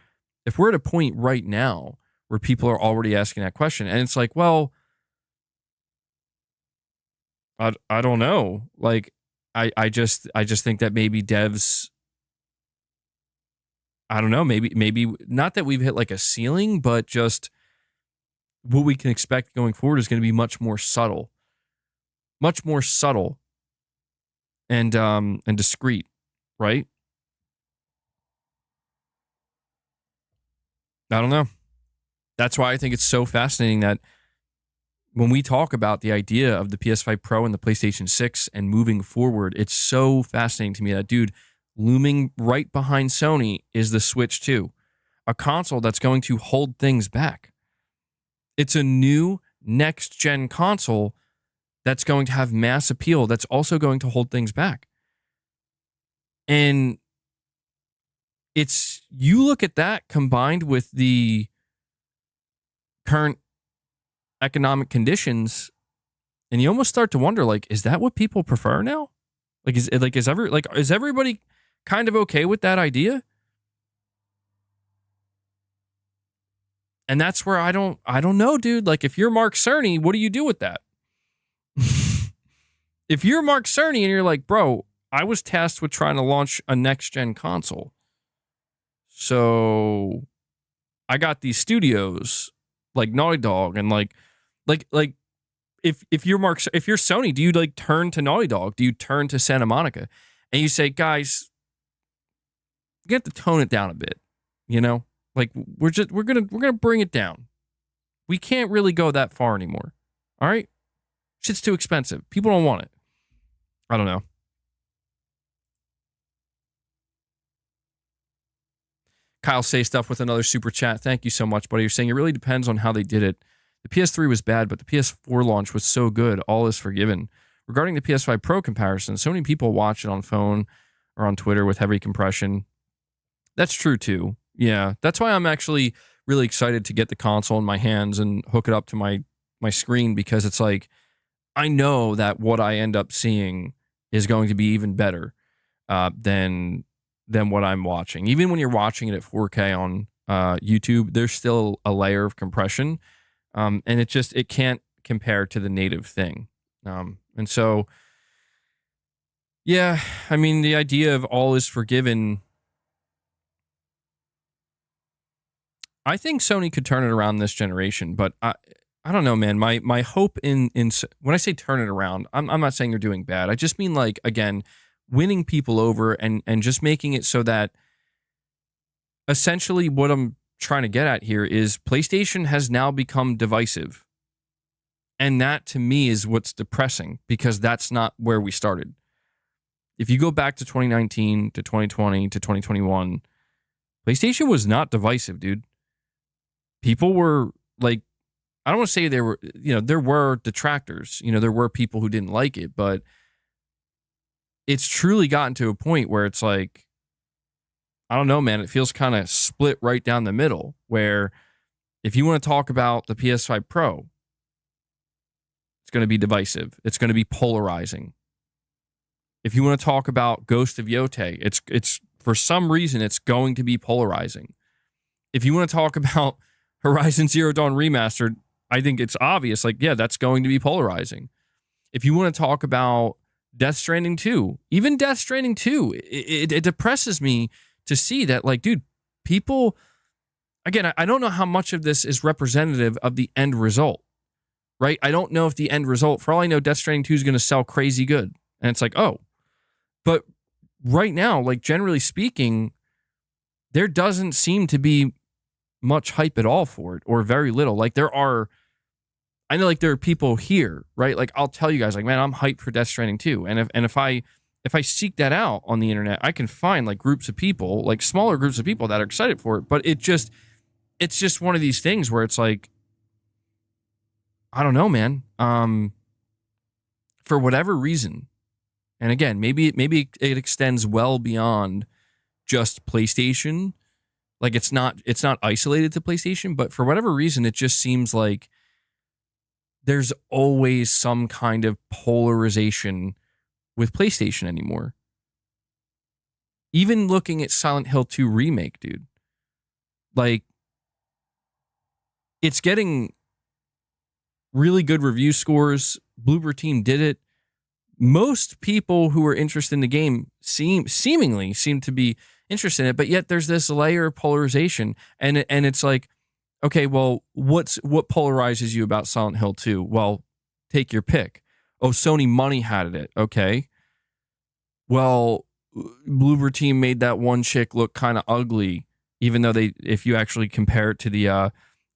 at a point right now where people are already asking that question, and it's like, well, I don't know. Like, I just think that maybe devs, I don't know, maybe not that we've hit like a ceiling, but just what we can expect going forward is going to be much more subtle and discreet, right? I don't know. That's why I think it's so fascinating that when we talk about the idea of the PS5 Pro and the PlayStation 6 and moving forward, it's so fascinating to me that, dude, looming right behind Sony is the Switch 2, a console that's going to hold things back. It's a new next-gen console that's going to have mass appeal, that's also going to hold things back. And you look at that combined with the current economic conditions, and you almost start to wonder, like, is that what people prefer now? Like, is everybody kind of okay with that idea? And that's where I don't know, dude. Like, if you're Mark Cerny, what do you do with that? If you're Mark Cerny and you're like, bro, I was tasked with trying to launch a next-gen console, so I got these studios like Naughty Dog, and like if you're Sony, do you like turn to Naughty Dog? Do you turn to Santa Monica and you say, guys, you have to tone it down a bit, you know? Like, we're gonna bring it down. We can't really go that far anymore. All right? Shit's too expensive. People don't want it. I don't know. Kyle Say Stuff with another super chat. Thank you so much, buddy. You're saying it really depends on how they did it. The PS3 was bad, but the PS4 launch was so good. All is forgiven. Regarding the PS5 Pro comparison, so many people watch it on phone or on Twitter with heavy compression. That's true too. Yeah, that's why I'm actually really excited to get the console in my hands and hook it up to my screen, because it's like, I know that what I end up seeing is going to be even better than what I'm watching. Even when you're watching it at 4K on YouTube, there's still a layer of compression, and it can't compare to the native thing. And so, yeah, I mean, the idea of all is forgiven, I think Sony could turn it around this generation, but I don't know, man. My hope in when I say turn it around, I'm not saying they're doing bad. I just mean, like, again, winning people over and just making it so that essentially what I'm trying to get at here is PlayStation has now become divisive. And that, to me, is what's depressing, because that's not where we started. If you go back to 2019 to 2020 to 2021, PlayStation was not divisive, dude. People were like, I don't want to say there were detractors. There were people who didn't like it, but it's truly gotten to a point where it's like, I don't know, man, it feels kind of split right down the middle, where if you want to talk about the PS5 Pro, it's going to be divisive. It's going to be polarizing. If you want to talk about Ghost of Yotei, it's for some reason it's going to be polarizing. If you want to talk about Horizon Zero Dawn Remastered, I think it's obvious, like, yeah, that's going to be polarizing. If you want to talk about Death Stranding 2, even Death Stranding 2, it depresses me to see that, like, dude, people, again, I don't know how much of this is representative of the end result, right? I don't know if the end result, for all I know, Death Stranding 2 is going to sell crazy good. And it's like, oh, but right now, like, generally speaking, there doesn't seem to be much hype at all for it, or very little. Like, I know, like, there are people here, right? Like, I'll tell you guys, like, man, I'm hyped for Death Stranding 2. And if I seek that out on the internet, I can find, like, groups of people, like smaller groups of people that are excited for it. But it's just one of these things where it's like, I don't know, man. For whatever reason, and again, maybe it extends well beyond just PlayStation. Like, it's not isolated to PlayStation, but for whatever reason, it just seems like there's always some kind of polarization with PlayStation anymore. Even looking at Silent Hill 2 Remake, dude. Like, it's getting really good review scores. Bloober Team did it. Most people who are interested in the game seemingly seem to be interested in it, but yet there's this layer of polarization, and it's like, okay, well, what polarizes you about Silent Hill 2? Well, take your pick. Oh, Sony money had it. Okay. Well, Bloober Team made that one chick look kind of ugly, even though if you actually compare it to the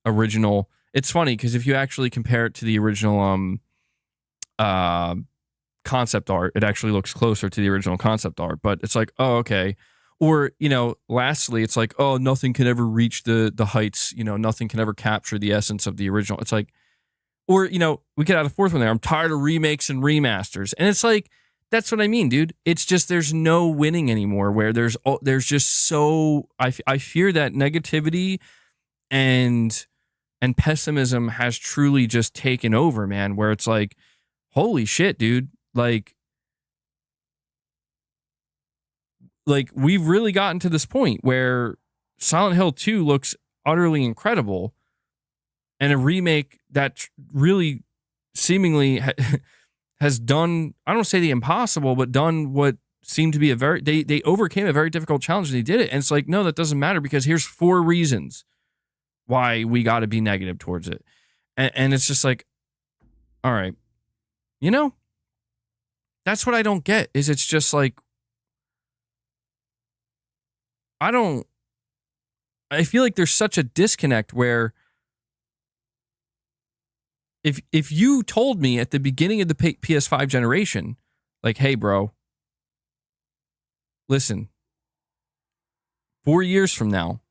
original, it's funny because if you actually compare it to the original concept art. It actually looks closer to the original concept art, but it's like, oh, okay. Or, lastly, it's like, oh, nothing can ever reach the heights, nothing can ever capture the essence of the original. It's like, or, we could add a fourth one there. I'm tired of remakes and remasters. And it's like, that's what I mean, dude. It's just, there's no winning anymore, where there's just so, I fear that negativity and pessimism has truly just taken over, man, where it's like, holy shit, dude. Like we've really gotten to this point where Silent Hill 2 looks utterly incredible, and a remake that really seemingly has done, I don't say the impossible, but done what seemed to be they overcame a very difficult challenge, and they did it. And it's like, no, that doesn't matter, because here's 4 reasons why we got to be negative towards it. And it's just like, all right, that's what I don't get, is it's just like, I feel like there's such a disconnect where if you told me at the beginning of the PS5 generation, like, hey, bro, listen, 4 years from now,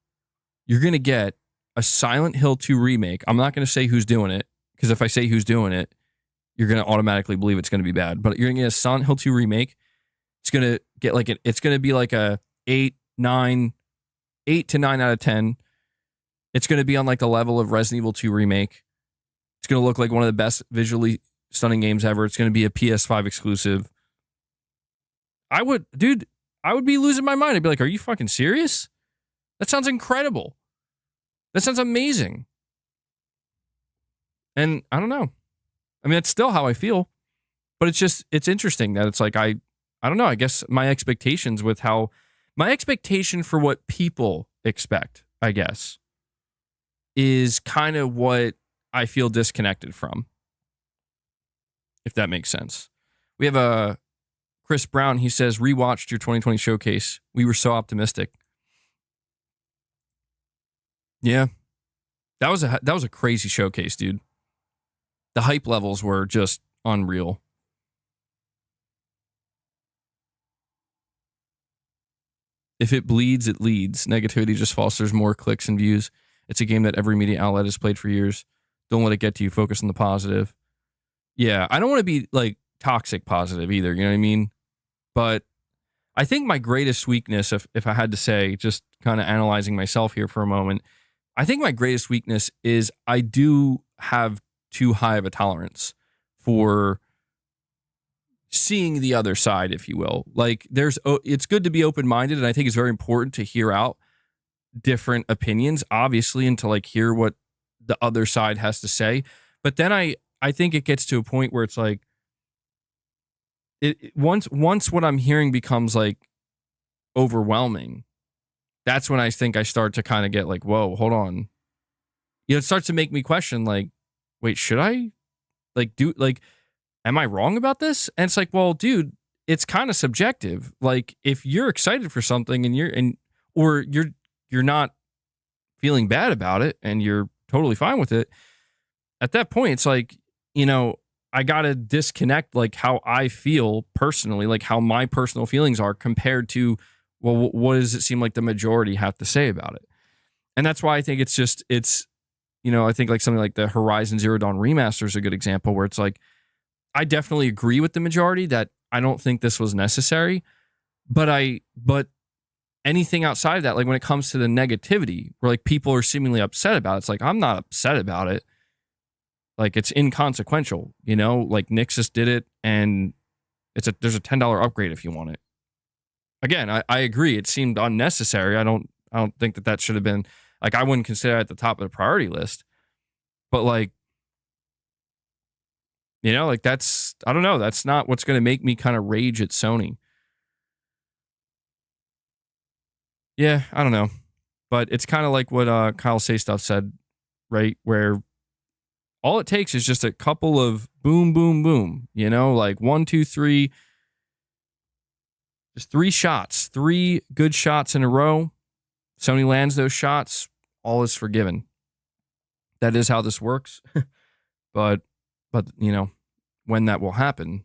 you're going to get a Silent Hill 2 remake. I'm not going to say who's doing it, because if I say who's doing it, you're going to automatically believe it's going to be bad. But you're going to get a Silent Hill 2 remake. It's going to get it's going to be like a 8 to 9 out of 10. It's going to be on like the level of Resident Evil 2 remake. It's going to look like one of the best visually stunning games ever. It's going to be a PS5 exclusive. I would be losing my mind. I'd be like, are you fucking serious? That sounds incredible. That sounds amazing. And I don't know. I mean, it's still how I feel, but it's interesting that it's like, I don't know. I guess my expectation for what people expect, I guess, is kind of what I feel disconnected from, if that makes sense. We have a Chris Brown. He says, rewatched your 2020 showcase. We were so optimistic. Yeah, that was a crazy showcase, dude. The hype levels were just unreal. If it bleeds, it leads. Negativity just fosters more clicks and views. It's a game that every media outlet has played for years. Don't let it get to you. Focus on the positive. Yeah, I don't want to be like toxic positive either. You know what I mean? But I think my greatest weakness, if I had to say, just kind of analyzing myself here for a moment, I think my greatest weakness is I do have too high of a tolerance for seeing the other side, if you will. Like, it's good to be open-minded, and I think it's very important to hear out different opinions, obviously, and to like hear what the other side has to say. But then I think it gets to a point where it's like, once what I'm hearing becomes like overwhelming, that's when I think I start to kind of get like, whoa, hold on. It starts to make me question, like, wait, should I am I wrong about this? And it's like, well, dude, it's kind of subjective. Like, if you're excited for something and you're not feeling bad about it and you're totally fine with it, at that point, it's like, I got to disconnect like how I feel personally, like how my personal feelings are compared to, well, what does it seem like the majority have to say about it? And that's why I think it's I think like something like the Horizon Zero Dawn remaster is a good example, where it's like, I definitely agree with the majority that I don't think this was necessary, but anything outside of that, like when it comes to the negativity where like people are seemingly upset about it, it's like, I'm not upset about it. Like, it's inconsequential, like Nixus did it, and there's a $10 upgrade if you want it. Again, I agree. It seemed unnecessary. I don't think that should have been, like, I wouldn't consider it at the top of the priority list, but like, like I don't know. That's not what's going to make me kind of rage at Sony. Yeah, I don't know. But it's kind of like what Kyle Say Stuff said, right? Where all it takes is just a couple of boom, boom, boom, like 1, 2, 3, just 3 shots, 3 good shots in a row. Sony lands those shots, all is forgiven. That is how this works. but when that will happen,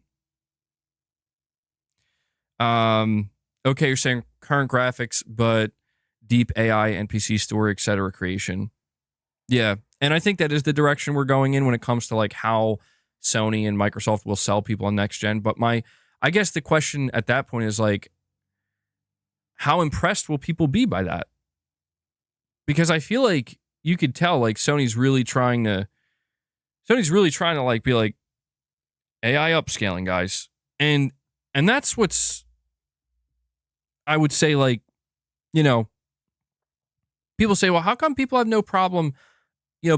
Okay, you're saying current graphics, but deep AI, NPC story, etc. creation. Yeah, and I think that is the direction we're going in when it comes to like how Sony and Microsoft will sell people on next gen. But I guess the question at that point is like, how impressed will people be by that? Because I feel like you could tell like Sony's really trying to like be like AI upscaling, guys. And that's what's, I would say, like, you know, people say, well, how come people have no problem,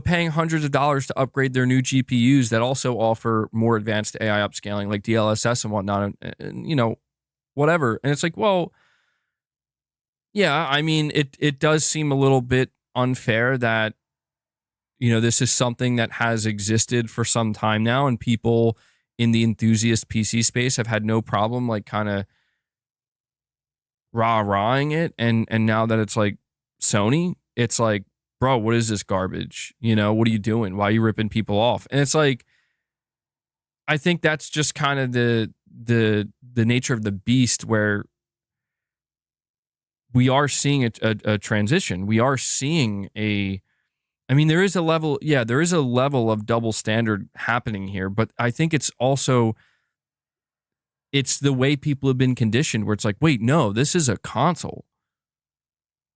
paying hundreds of dollars to upgrade their new GPUs that also offer more advanced AI upscaling like DLSS and whatnot, and whatever. And it's like, well, yeah, I mean, it does seem a little bit unfair that, this is something that has existed for some time now, and people in the enthusiast PC space have had no problem, like, kind of rah-rahing it. And now that it's like Sony, it's like, bro, what is this garbage? What are you doing? Why are you ripping people off? And it's like, I think that's just kind of the nature of the beast, where we are seeing a transition. We are seeing there is a level of double standard happening here, but I think it's the way people have been conditioned, where it's like, wait, no, this is a console.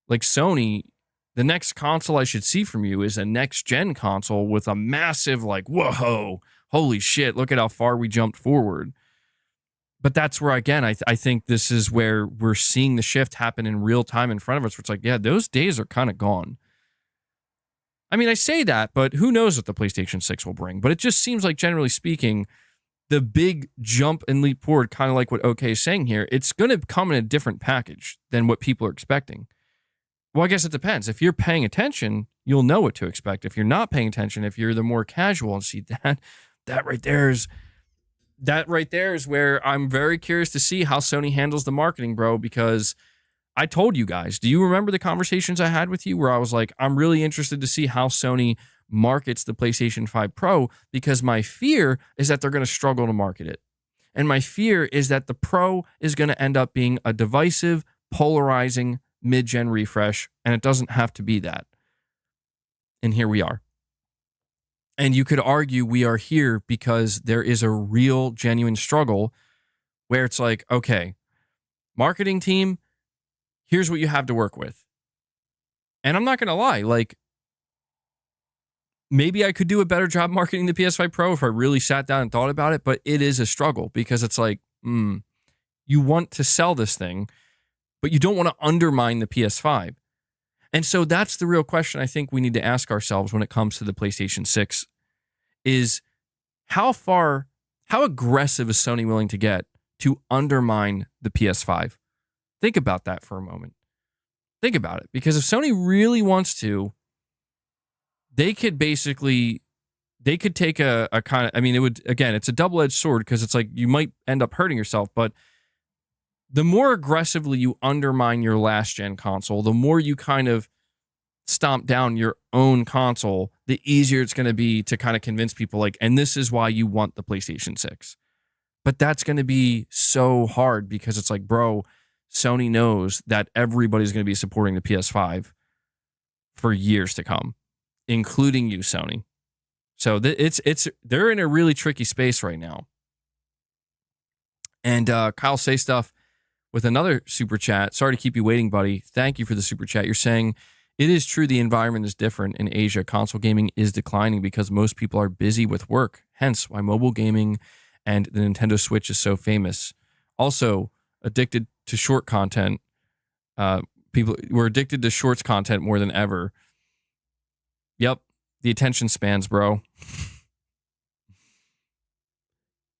Like Sony, the next console I should see from you is a next gen console with a massive, like, whoa, holy shit, look at how far we jumped forward. But that's where, again, I think this is where we're seeing the shift happen in real time in front of us, where it's like, yeah, those days are kind of gone. I mean, I say that, but who knows what the PlayStation 6 will bring. But it just seems like, generally speaking, the big jump and leap forward, kind of like what OK is saying here, it's going to come in a different package than what people are expecting. Well, I guess it depends. If you're paying attention, you'll know what to expect. If you're not paying attention, if you're the more casual, and see that right there is where I'm very curious to see how Sony handles the marketing, bro, because I told you guys, do you remember the conversations I had with you where I was like, I'm really interested to see how Sony markets the PlayStation 5 Pro, because my fear is that they're going to struggle to market it. And my fear is that the Pro is going to end up being a divisive, polarizing mid-gen refresh, and it doesn't have to be that. And here we are. And you could argue we are here because there is a real, genuine struggle where it's like, okay, marketing team, here's what you have to work with. And I'm not going to lie, like, maybe I could do a better job marketing the PS5 Pro if I really sat down and thought about it, but it is a struggle, because it's like, you want to sell this thing, but you don't want to undermine the PS5. And so that's the real question I think we need to ask ourselves when it comes to the PlayStation 6 is, how aggressive is Sony willing to get to undermine the PS5? Think about that for a moment. Think about it. Because if Sony really wants to, they could take a kind of, it would, again, it's a double-edged sword, because it's like you might end up hurting yourself, but the more aggressively you undermine your last-gen console, the more you kind of stomp down your own console, the easier it's going to be to kind of convince people, like, and this is why you want the PlayStation 6. But that's going to be so hard, because it's like, bro, Sony knows that everybody's going to be supporting the PS5 for years to come, including you, Sony. So they're in a really tricky space right now. And Kyle Say Stuff with another super chat. Sorry to keep you waiting, buddy. Thank you for the super chat. You're saying, it is true the environment is different in Asia. Console gaming is declining because most people are busy with work. Hence why mobile gaming and the Nintendo Switch is so famous. Also, addicted to short content. People were addicted to shorts content more than ever. Yep. The attention spans, bro.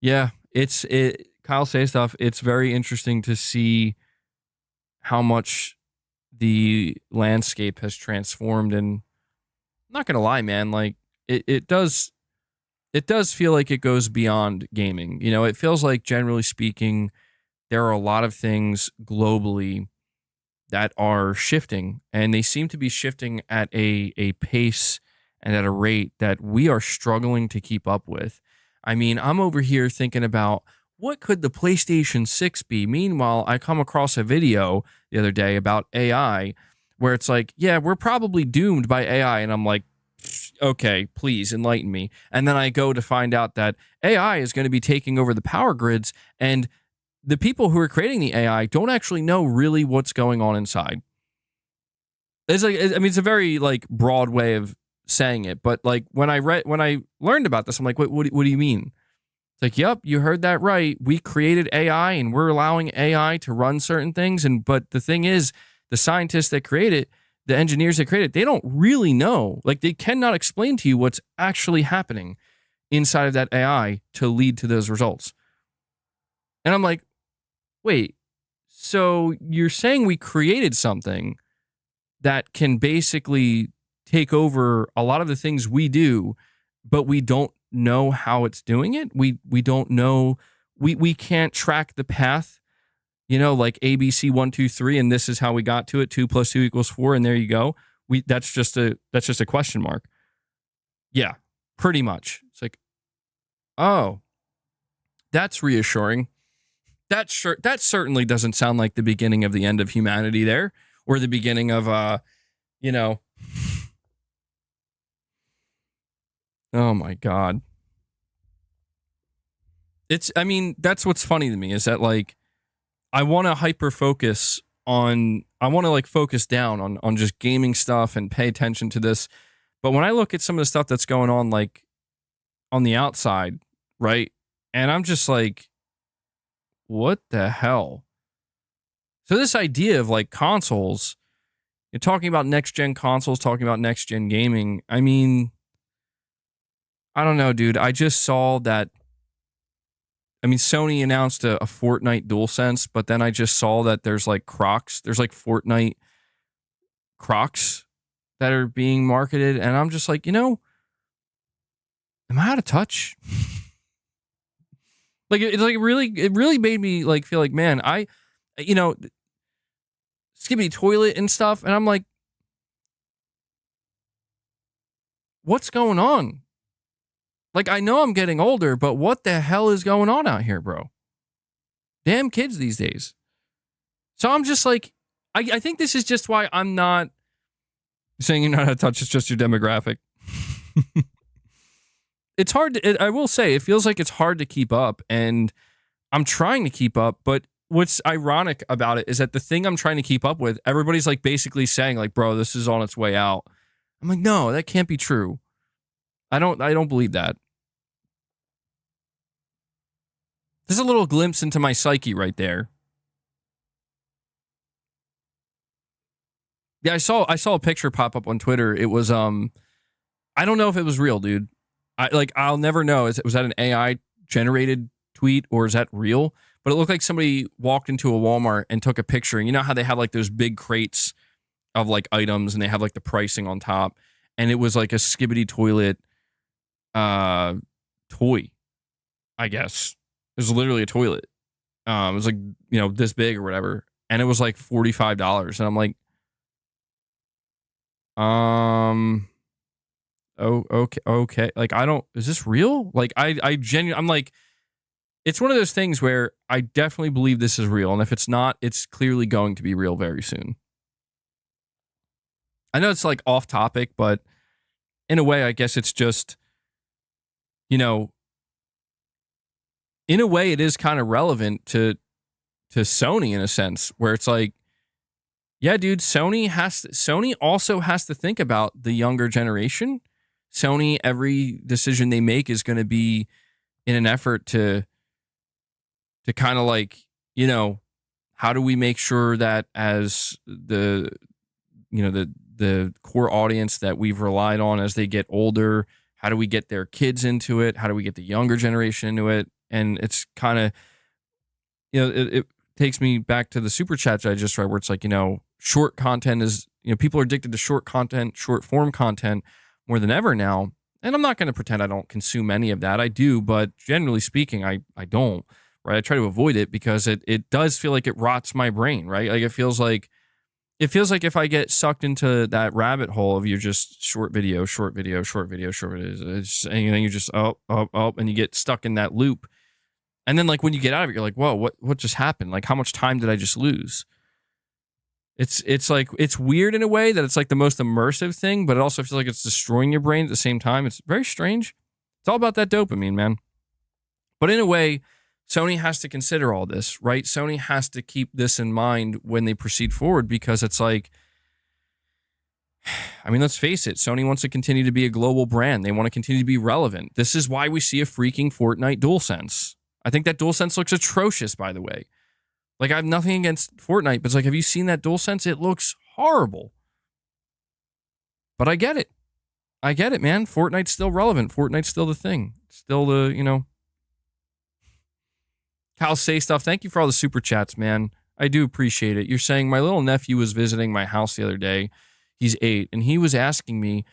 Yeah, Kyle Says Stuff. It's very interesting to see how much the landscape has transformed. And I'm not gonna lie, man, like it does feel like it goes beyond gaming. It feels like, generally speaking, there are a lot of things globally that are shifting, and they seem to be shifting at a pace and at a rate that we are struggling to keep up with. I'm over here thinking about what could the PlayStation 6 be? Meanwhile, I come across a video the other day about AI where it's like, yeah, we're probably doomed by AI. And I'm like, okay, please enlighten me. And then I go to find out that AI is going to be taking over the power grids, and the people who are creating the AI don't actually know really what's going on inside. It's like, I mean, it's a very like broad way of saying it, but like when I learned about this, I'm like, what do you mean? It's like, yep, you heard that right. We created AI and we're allowing AI to run certain things. But the thing is, the scientists that create it, the engineers that create it, they don't really know. Like, they cannot explain to you what's actually happening inside of that AI to lead to those results. And I'm like, wait, so you're saying we created something that can basically take over a lot of the things we do, but we don't know how it's doing it? We don't know. We can't track the path, like ABC 1, 2, 3, and this is how we got to it. 2 + 2 = 4, and there you go. That's just a question mark. Yeah, pretty much. It's like, oh, that's reassuring. That certainly doesn't sound like the beginning of the end of humanity there, or the beginning of oh my God. That's what's funny to me, is that like I want to focus down on just gaming stuff and pay attention to this. But when I look at some of the stuff that's going on, like on the outside, right? And I'm just like, what the hell? So this idea of like consoles, you're talking about next gen consoles, talking about next gen gaming. I mean, I don't know, dude. I just saw that. Sony announced a Fortnite DualSense, but then I just saw that there's like Crocs. There's like Fortnite Crocs that are being marketed, and I'm just like, am I out of touch? Like, it really made me like feel like, man, skippy toilet and stuff, and I'm like, what's going on? Like, I know I'm getting older, but what the hell is going on out here, bro? Damn kids these days. So I'm just like, I think this is just why I'm not saying you're not out of touch. It's just your demographic. It's hard I will say, it feels like it's hard to keep up, and I'm trying to keep up, but what's ironic about it is that the thing I'm trying to keep up with, everybody's like basically saying like, bro, this is on its way out. I'm like, no, that can't be true. I don't believe that. There's a little glimpse into my psyche right there. Yeah, I saw a picture pop up on Twitter. It was I don't know if it was real, dude. I'll never know. Was that an AI generated tweet, or is that real? But it looked like somebody walked into a Walmart and took a picture. And you know how they have like those big crates of like items, and they have like the pricing on top, and it was like a skibbity toilet toy, I guess. It was literally a toilet. It was like, this big or whatever, and it was like $45. And I'm like, oh, okay. Like, is this real? Like, I genuinely, I'm like, it's one of those things where I definitely believe this is real, and if it's not, it's clearly going to be real very soon. I know it's like off topic, but in a way, I guess it's just, in a way, it is kind of relevant to Sony in a sense, where it's like, yeah, dude, Sony also has to think about the younger generation. Sony, every decision they make is going to be in an effort to kind of like, how do we make sure that as the core audience that we've relied on as they get older, how do we get their kids into it? How do we get the younger generation into it? And it's kind of, it takes me back to the super chats I just read, where it's like, short content is, people are addicted to short content, short form content more than ever now. And I'm not going to pretend I don't consume any of that. I do, but generally speaking, I don't, right? I try to avoid it because it does feel like it rots my brain, right? Like, it feels like if I get sucked into that rabbit hole of you're just short video, it's, and then you just, and you get stuck in that loop. And then like when you get out of it, you're like, whoa, what just happened? Like how much time did I just lose? It's like, it's weird in a way that it's like the most immersive thing, but it also feels like it's destroying your brain at the same time. It's very strange. It's all about that dopamine, man. But in a way, Sony has to consider all this, right? Sony has to keep this in mind when they proceed forward, because it's like, I mean, let's face it, Sony wants to continue to be a global brand. They want to continue to be relevant. This is why we see a freaking Fortnite DualSense. I think that DualSense looks atrocious, by the way. Like, I have nothing against Fortnite, but it's like, have you seen that DualSense? It looks horrible. But I get it. I get it, man. Fortnite's still relevant. Fortnite's still the thing. Still the, you know. Cal Say Stuff, thank you for all the super chats, man. I do appreciate it. You're saying my little nephew was visiting my house the other day. He's 8, and he was asking me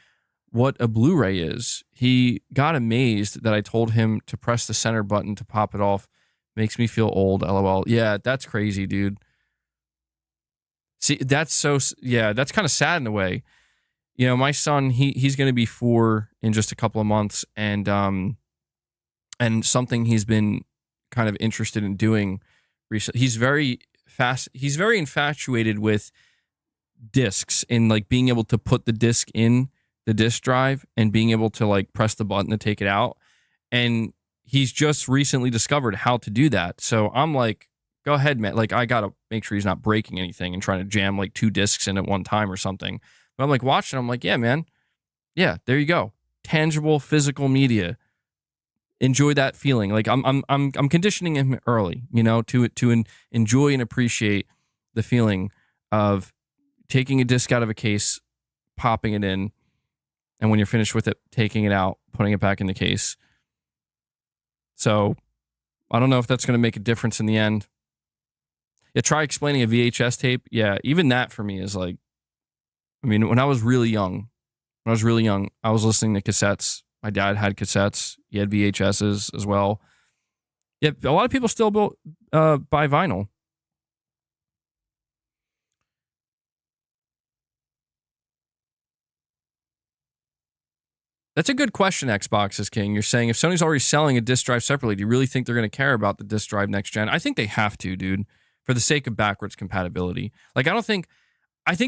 what a Blu-ray is. He got amazed that I told him to press the center button to pop it off. Makes me feel old, LOL. Yeah, that's crazy, dude. See, that's so, yeah, that's kind of sad in a way. You know, my son, he's going to be 4 in just a couple of months, and something he's been kind of interested in doing recently. He's very infatuated with discs, and like being able to put the disc in the disc drive and being able to like press the button to take it out. And he's just recently discovered how to do that. So I'm like, go ahead, man. Like, I got to make sure he's not breaking anything and trying to jam like 2 discs in at one time or something. But I'm like watching, I'm like, yeah, man. Yeah, there you go. Tangible physical media. Enjoy that feeling. Like I'm conditioning him early, you know, to enjoy and appreciate the feeling of taking a disc out of a case, popping it in, and when you're finished with it, taking it out, putting it back in the case. So I don't know if that's going to make a difference in the end. Yeah, try explaining a VHS tape. Yeah, even that for me is like, I mean, when I was really young, I was listening to cassettes. My dad had cassettes. He had VHSs as well. Yeah, a lot of people still buy vinyl. That's a good question, Xbox is King. You're saying if Sony's already selling a disc drive separately, do you really think they're going to care about the disc drive next gen? I think they have to, dude, for the sake of backwards compatibility. Like, I think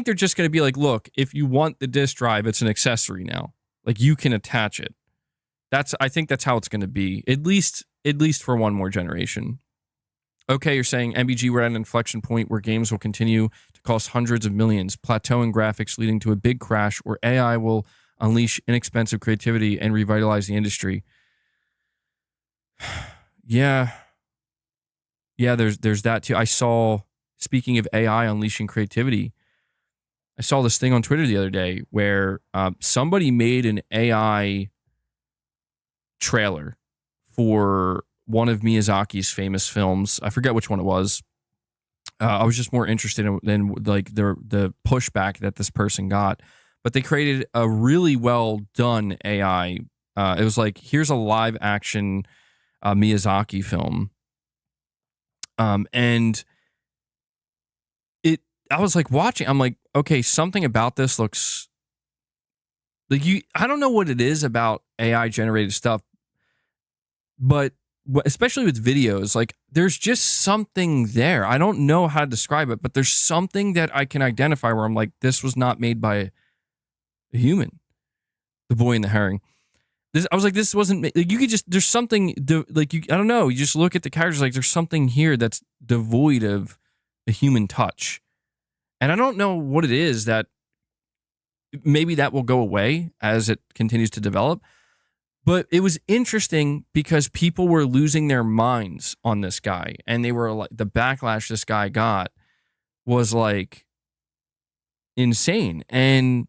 they're just going to be like, look, if you want the disc drive, it's an accessory now. Like, you can attach it. I think that's how it's going to be, at least for one more generation. Okay, you're saying MBG, we're at an inflection point where games will continue to cost hundreds of millions, plateauing graphics leading to a big crash, or AI will unleash inexpensive creativity and revitalize the industry. Yeah, there's that too. I saw, speaking of AI unleashing creativity, I saw this thing on Twitter the other day where somebody made an AI trailer for one of Miyazaki's famous films. I forget which one it was. I was just more interested in like the pushback that this person got. But they created a really well done AI. It was like, here's a live action Miyazaki film. And I was like watching, I'm like, okay, something about this looks like I don't know what it is about AI generated stuff, but especially with videos, like there's just something there. I don't know how to describe it, but there's something that I can identify where I'm like, this was not made by a human. The Boy and the Heron. I was like, this wasn't, like, you could just, there's something, like, I don't know, you just look at the characters, like, there's something here that's devoid of a human touch. And I don't know what it is that, maybe that will go away as it continues to develop. But it was interesting because people were losing their minds on this guy. And they were like, the backlash this guy got was like insane. And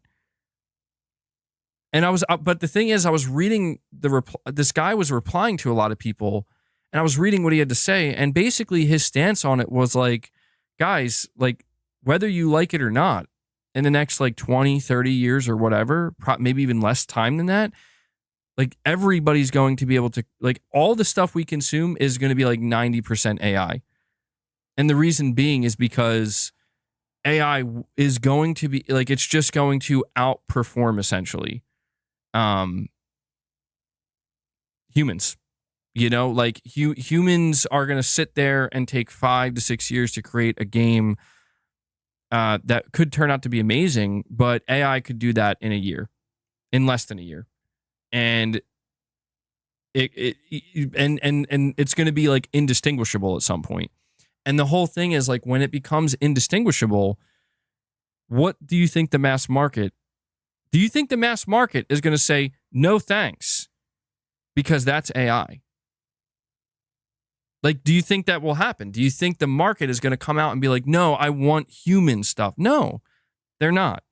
I was, but the thing is, I was reading this guy was replying to a lot of people, and I was reading what he had to say. And basically his stance on it was like, guys, like, whether you like it or not, in the next like 20, 30 years or whatever, maybe even less time than that, like everybody's going to be able to, like, all the stuff we consume is going to be like 90% AI. And the reason being is because AI is going to be like, it's just going to outperform essentially humans. You know, like humans are going to sit there and take 5 to 6 years to create a game that could turn out to be amazing, but AI could do that in a year, in less than a year, and and it's going to be like indistinguishable at some point. And the whole thing is like when it becomes indistinguishable, what do you think the mass market? Do you think the mass market is going to say no thanks because that's AI? Like, do you think that will happen? Do you think the market is going to come out and be like, no, I want human stuff? No, they're not.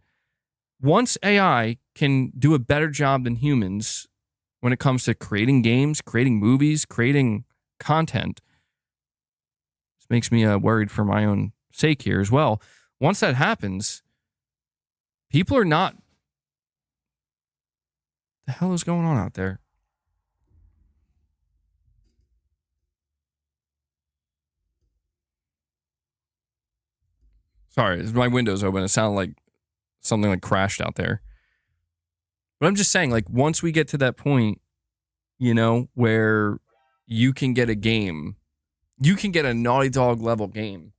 Once AI can do a better job than humans when it comes to creating games, creating movies, creating content, this makes me worried for my own sake here as well. Once that happens, people are not. The hell is going on out there? Sorry, my window's open. It sounded like something like crashed out there. But I'm just saying, like, once we get to that point, you know, where you can get a game, you can get a Naughty Dog level game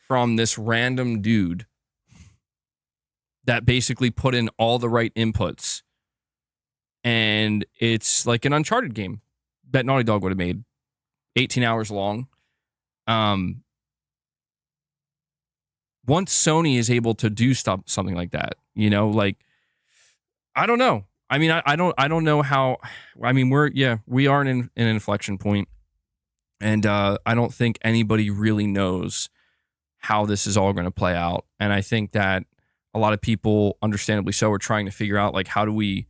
from this random dude that basically put in all the right inputs. And it's like an Uncharted game that Naughty Dog would have made, 18 hours long. Once Sony is able to do something like that, you know, like, I don't know. I mean, I don't know how. I mean, we are in an inflection point, and I don't think anybody really knows how this is all going to play out. And I think that a lot of people, understandably so, are trying to figure out like how do we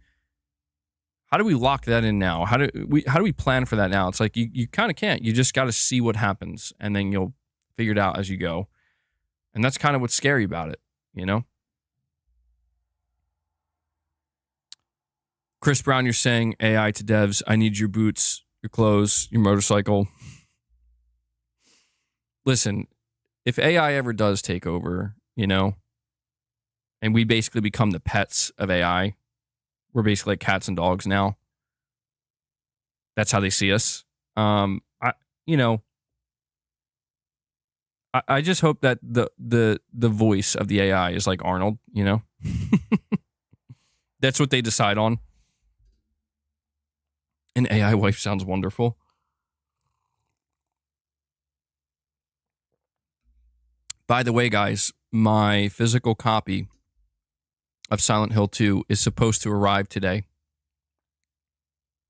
lock that in now? How do we plan for that now? It's like you kind of can't. You just got to see what happens, and then you'll figure it out as you go. And that's kind of what's scary about it, you know? Chris Brown, you're saying AI to devs, I need your boots, your clothes, your motorcycle. Listen, if AI ever does take over, you know, and we basically become the pets of AI, we're basically like cats and dogs now. That's how they see us. I just hope that the voice of the AI is like Arnold, you know? That's what they decide on. An AI wife sounds wonderful. By the way, guys, my physical copy of Silent Hill 2 is supposed to arrive today.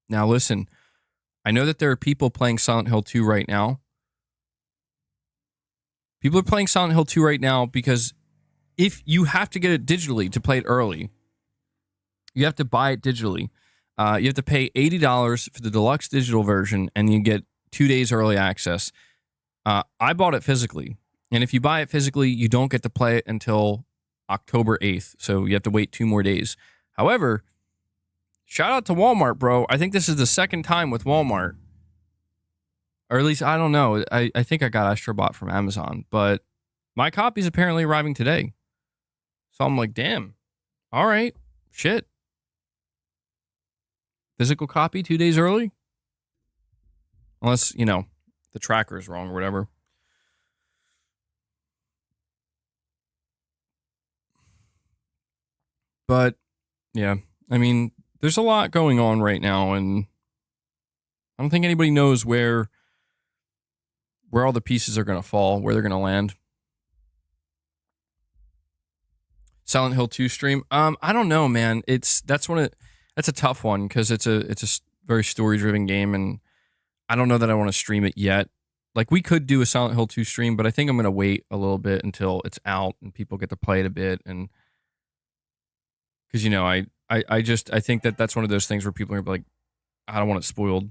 Now, listen, I know that there are people playing Silent Hill 2 right now. People are playing Silent Hill 2 right now because if you have to get it digitally to play it early, you have to buy it digitally. You have to pay $80 for the deluxe digital version, and you get 2 days early access. I bought it physically, and if you buy it physically, you don't get to play it until October 8th, so you have to wait 2 more days. However, shout out to Walmart, bro. I think this is the second time with Walmart. Or at least, I don't know. I think I got Astrobot from Amazon, but my copy's apparently arriving today. So I'm like, damn. All right. Shit. Physical copy 2 days early? Unless, you know, the tracker is wrong or whatever. But, yeah. I mean, there's a lot going on right now, and I don't think anybody knows where all the pieces are going to fall, where they're going to land. Silent Hill 2 stream. I don't know, man. That's a tough one because it's a very story driven game, and I don't know that I want to stream it yet. Like, we could do a Silent Hill 2 stream, but I think I'm going to wait a little bit until it's out and people get to play it a bit. And because, you know, I think that that's one of those things where people are like, I don't want it spoiled.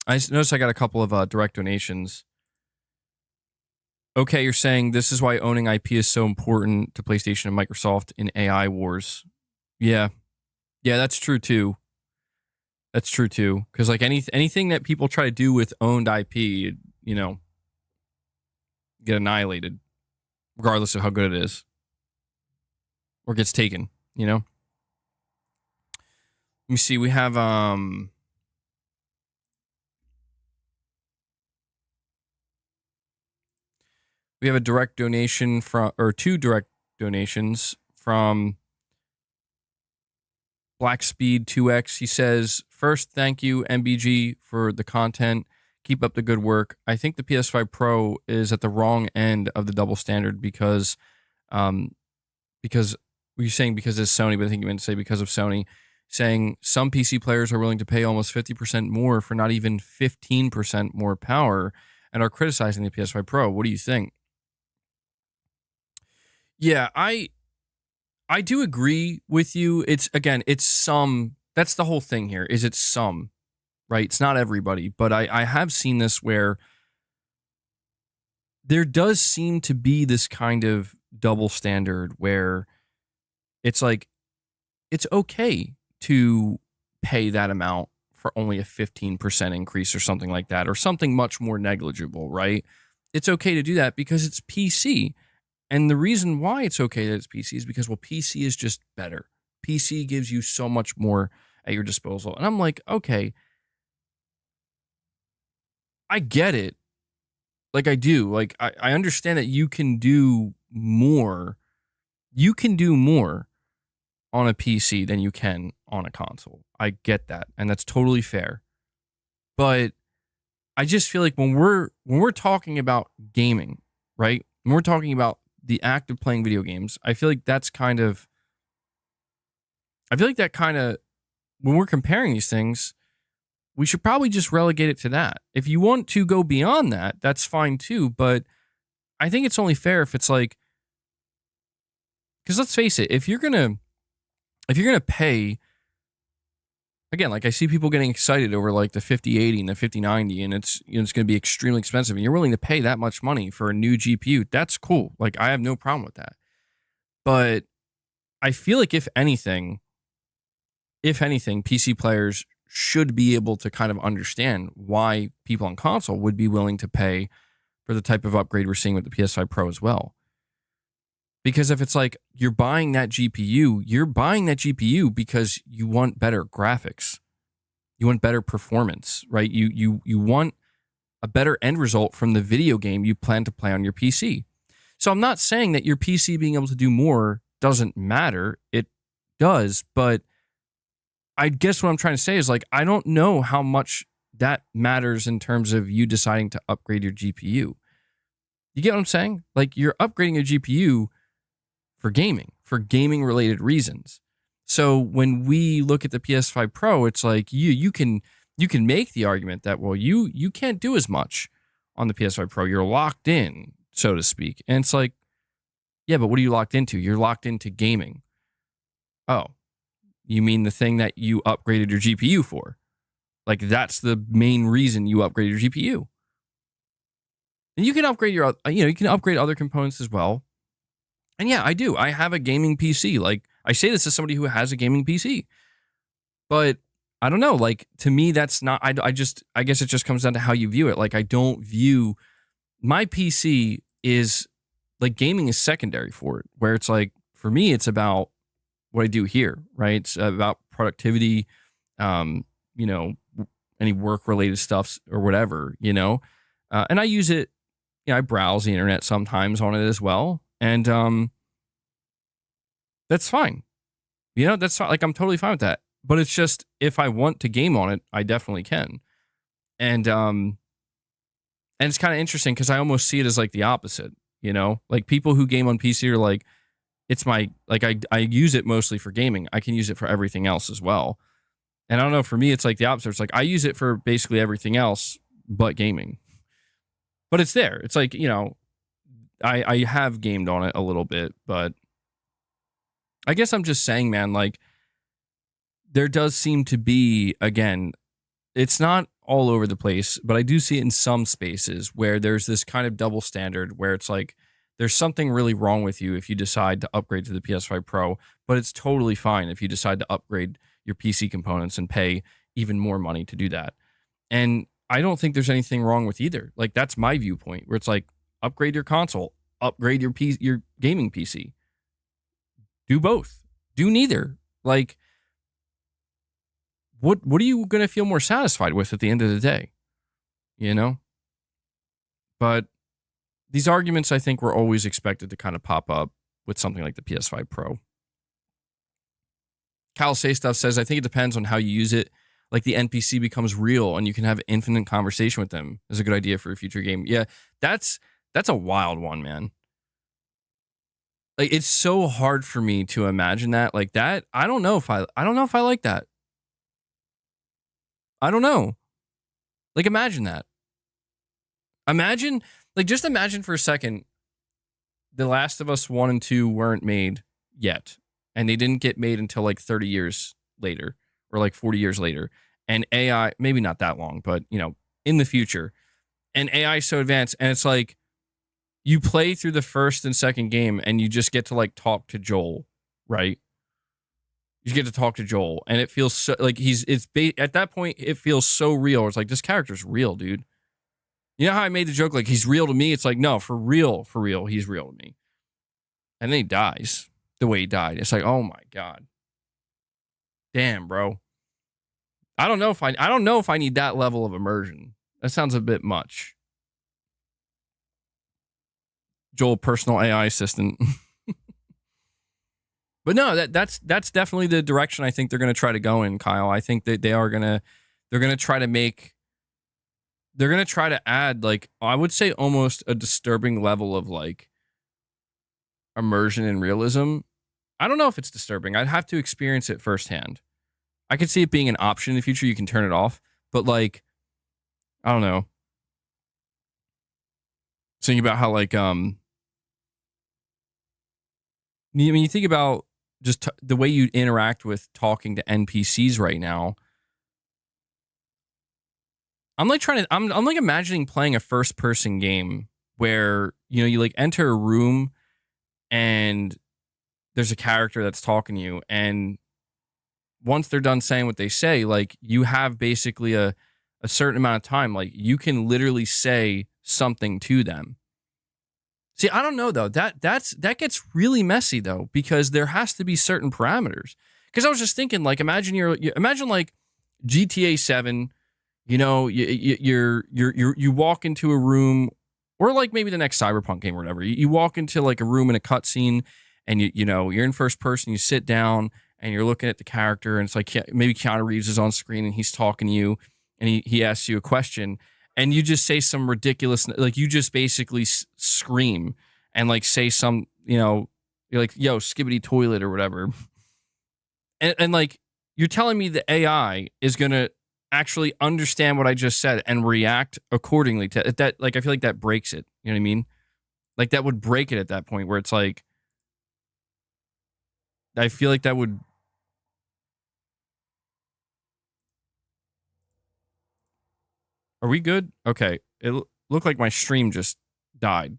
I noticed I got a couple of direct donations. Okay, you're saying this is why owning IP is so important to PlayStation and Microsoft in AI wars. Yeah. Yeah, that's true too. That's true too. Because like anything that people try to do with owned IP, you know, get annihilated, regardless of how good it is. Or gets taken, you know? Let me see. We have We have a direct donation from, or two direct donations from Blackspeed 2X. He says, first, thank you, MBG, for the content. Keep up the good work. I think the PS5 Pro is at the wrong end of the double standard um, because you're saying because it's Sony, but I think you meant to say because of Sony, saying some PC players are willing to pay almost 50% more for not even 15% more power and are criticizing the PS5 Pro. What do you think? Yeah, I do agree with you. It's again, it's some. That's the whole thing here. Is it's some, right? It's not everybody, but I have seen this where there does seem to be this kind of double standard where it's like it's okay to pay that amount for only a 15% increase or something like that, or something much more negligible, right? It's okay to do that because it's PC. And the reason why it's okay that it's PC is because, well, PC is just better. PC gives you so much more at your disposal. And I'm like, okay, I get it. Like, I do. Like, I understand that you can do more. You can do more on a PC than you can on a console. I get that. And that's totally fair. But I just feel like when we're talking about gaming, right? When we're talking about the act of playing video games, I feel like that kind of, when we're comparing these things, we should probably just relegate it to that. If you want to go beyond that, that's fine too. But I think it's only fair if it's like, because let's face it, if you're gonna pay, again, like I see people getting excited over like the 5080 and the 5090, and it's it's going to be extremely expensive, and you're willing to pay that much money for a new GPU. That's cool. Like I have no problem with that. But I feel like if anything, PC players should be able to kind of understand why people on console would be willing to pay for the type of upgrade we're seeing with the PS5 Pro as well. Because if it's like you're buying that GPU because you want better graphics. You want better performance, right? You want a better end result from the video game you plan to play on your PC. So I'm not saying that your PC being able to do more doesn't matter. It does, but I guess what I'm trying to say is like I don't know how much that matters in terms of you deciding to upgrade your GPU. You get what I'm saying? Like you're upgrading your GPU for gaming related reasons. So when we look at the PS5 Pro, it's like you can make the argument that, well, you can't do as much on the PS5 Pro. You're locked in, so to speak. And it's like, yeah, but what are you locked into? You're locked into gaming. Oh, you mean the thing that you upgraded your GPU for? Like that's the main reason you upgraded your GPU. And you can upgrade you can upgrade other components as well. And yeah, I do. I have a gaming PC. Like I say this as somebody who has a gaming PC. But I don't know, like to me that's not I guess it just comes down to how you view it. Like I don't view my PC is like gaming is secondary for it, where it's like for me it's about what I do here, right? It's about productivity, any work related stuff or whatever, and I use it, I browse the internet sometimes on it as well. And that's fine. That's fine. Like I'm totally fine with that. But it's just if I want to game on it, I definitely can. And it's kind of interesting because I almost see it as like the opposite, like people who game on PC are like, it's my like I use it mostly for gaming. I can use it for everything else as well. And I don't know, for me it's like the opposite. It's like I use it for basically everything else but gaming. But it's there. It's like, I have gamed on it a little bit, but I guess I'm just saying, man, like there does seem to be, again, it's not all over the place, but I do see it in some spaces where there's this kind of double standard where it's like there's something really wrong with you if you decide to upgrade to the PS5 Pro, but it's totally fine if you decide to upgrade your PC components and pay even more money to do that. And I don't think there's anything wrong with either. Like that's my viewpoint where it's like upgrade your console, upgrade your gaming PC. Do both. Do neither. Like what are you going to feel more satisfied with at the end of the day? But these arguments, I think, were always expected to kind of pop up with something like the PS5 Pro. Cal Say Stuff says, I think it depends on how you use it. Like the NPC becomes real and you can have infinite conversation with them is a good idea for a future game. Yeah, that's a wild one, man. Like, it's so hard for me to imagine that. Like that, I don't know if I like that. I don't know. Like, imagine that. Imagine, like, just imagine for a second, The Last of Us 1 and 2 weren't made yet. And they didn't get made until like 30 years later or like 40 years later. And AI, maybe not that long, but, you know, in the future. And AI is so advanced. And it's like, you play through the first and second game and you just get to like talk to Joel, right? You get to talk to Joel. And it feels so like at that point, it feels so real. It's like, this character's real, dude. You know how I made the joke, like, he's real to me? It's like, no, for real, he's real to me. And then he dies the way he died. It's like, oh my God. Damn, bro. I don't know if I need that level of immersion. That sounds a bit much. Joel, personal AI assistant. But no, that's definitely the direction I think they're going to try to go in, Kyle. I think that they're going to try to add, like, I would say almost a disturbing level of like immersion and realism. I don't know if it's disturbing. I'd have to experience it firsthand. I could see it being an option in the future. You can turn it off, but like, I don't know. Thinking about how like, I mean, you think about just the way you interact with talking to NPCs right now. I'm like I'm like imagining playing a first person game where, you know, you like enter a room and there's a character that's talking to you, and once they're done saying what they say, like, you have basically a certain amount of time, like you can literally say something to them. See, I don't know though. That gets really messy though, because there has to be certain parameters. Because I was just thinking, like, imagine like GTA 7. You know, you walk into a room, or like maybe the next Cyberpunk game or whatever. You walk into like a room in a cutscene, and you know you're in first person. You sit down and you're looking at the character, and it's like maybe Keanu Reeves is on screen and he's talking to you, and he asks you a question. And you just say some ridiculous, like, you just basically scream and like say some, you know, you're like, yo, skibbity toilet or whatever. And like, you're telling me the AI is going to actually understand what I just said and react accordingly to that. Like, I feel like that breaks it. You know what I mean? Like, that would break it at that point where it's like, I feel like that would. Are we good? Okay. It looked like my stream just died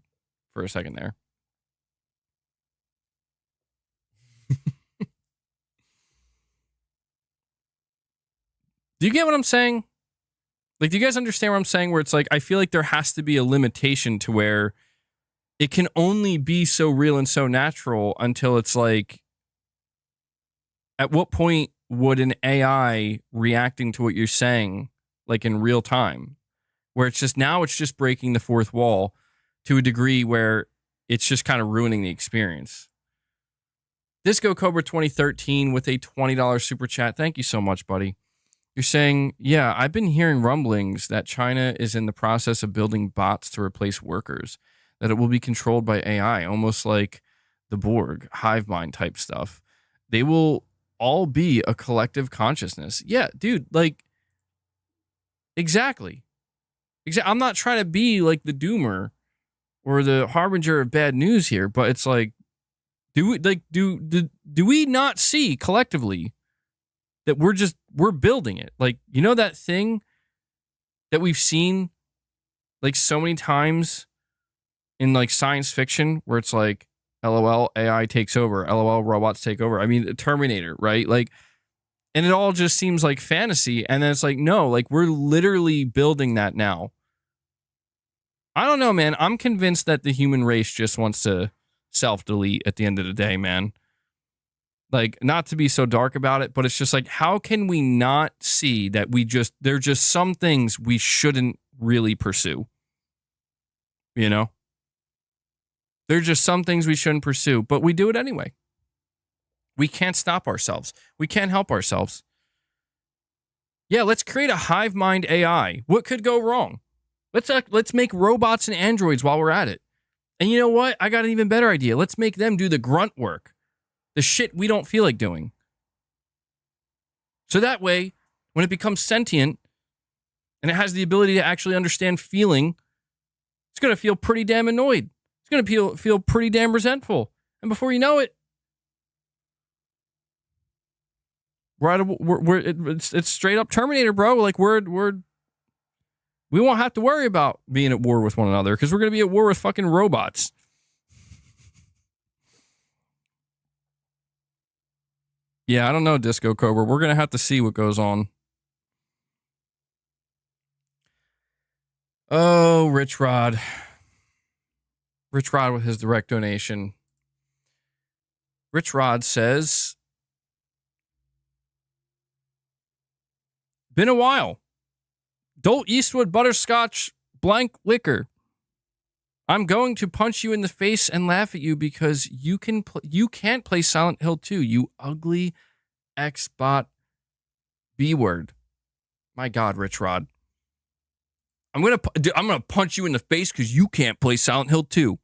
for a second there. Do you get what I'm saying? Like, do you guys understand what I'm saying? Where it's like, I feel like there has to be a limitation to where it can only be so real and so natural until it's like, at what point would an AI reacting to what you're saying, like in real time, where it's just breaking the fourth wall to a degree where it's just kind of ruining the experience. Disco Cobra 2013 with a $20 super chat. Thank you so much, buddy. You're saying, yeah, I've been hearing rumblings that China is in the process of building bots to replace workers, that it will be controlled by AI, almost like the Borg, hive mind type stuff. They will all be a collective consciousness. Yeah, dude, like, exactly. I'm not trying to be like the doomer or the harbinger of bad news here, but it's like, do we not see collectively that we're building it? Like, you know, that thing that we've seen like so many times in like science fiction where it's like, LOL, AI takes over, LOL, robots take over. I mean, Terminator, right? Like, and it all just seems like fantasy. And then it's like, no, like, we're literally building that now. I don't know, man. I'm convinced that the human race just wants to self-delete at the end of the day, man. Like, not to be so dark about it, but it's just like, how can we not see that there are just some things we shouldn't really pursue? You know? There's just some things we shouldn't pursue, but we do it anyway. We can't stop ourselves. We can't help ourselves. Yeah, let's create a hive mind AI. What could go wrong? Let's make robots and androids while we're at it. And you know what? I got an even better idea. Let's make them do the grunt work, the shit we don't feel like doing. So that way, when it becomes sentient and it has the ability to actually understand feeling, it's going to feel pretty damn annoyed. It's going to feel pretty damn resentful. And before you know it, it's straight up Terminator, bro. Like we won't have to worry about being at war with one another because we're going to be at war with fucking robots. Yeah, I don't know, Disco Cobra. We're going to have to see what goes on. Oh, Richrod. Richrod with his direct donation. Richrod says, been a while. Dolt Eastwood Butterscotch blank liquor. I'm going to punch you in the face and laugh at you because you can't play Silent Hill 2, you ugly Xbot B-word. My God, Richrod. I'm gonna punch you in the face because you can't play Silent Hill 2.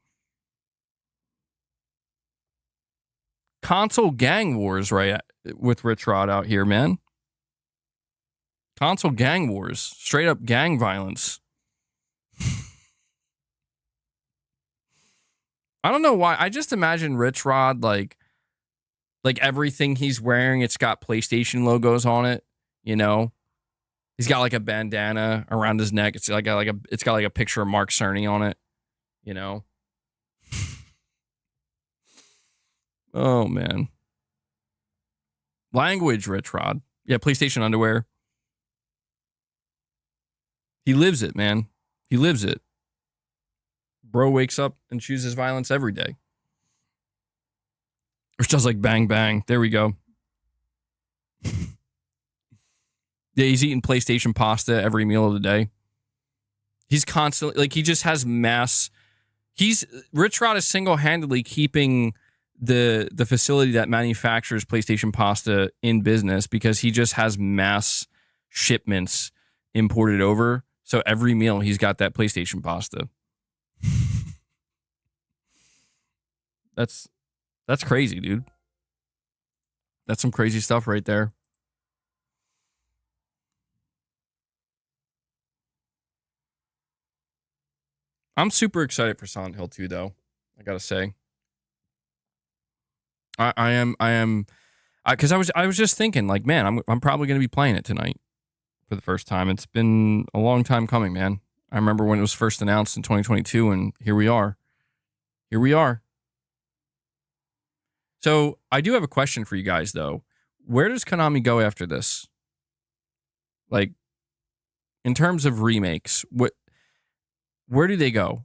Console gang wars, right? With Richrod out here, man. Console gang wars, straight up gang violence. I don't know why. I just imagine Richrod like everything he's wearing, it's got PlayStation logos on it. You know, he's got like a bandana around his neck. It's got like a picture of Mark Cerny on it. You know. Oh man. Language, Richrod. Yeah, PlayStation underwear. He lives it, man. He lives it. Bro wakes up and chooses violence every day. Or just like bang, bang. There we go. Yeah, he's eating PlayStation pasta every meal of the day. He's constantly, like, he just has mass. Richrod is single-handedly keeping the facility that manufactures PlayStation pasta in business because he just has mass shipments imported over. So every meal he's got that PlayStation pasta. That's crazy, dude. That's some crazy stuff right there. I'm super excited for Silent Hill 2, though. I gotta say, I am, because I was just thinking, like, man, I'm probably gonna be playing it tonight for the first time. It's been a long time coming, man. I remember when it was first announced in 2022, and here we are. Here we are. So I do have a question for you guys, though. Where does Konami go after this? Like, in terms of remakes, where do they go?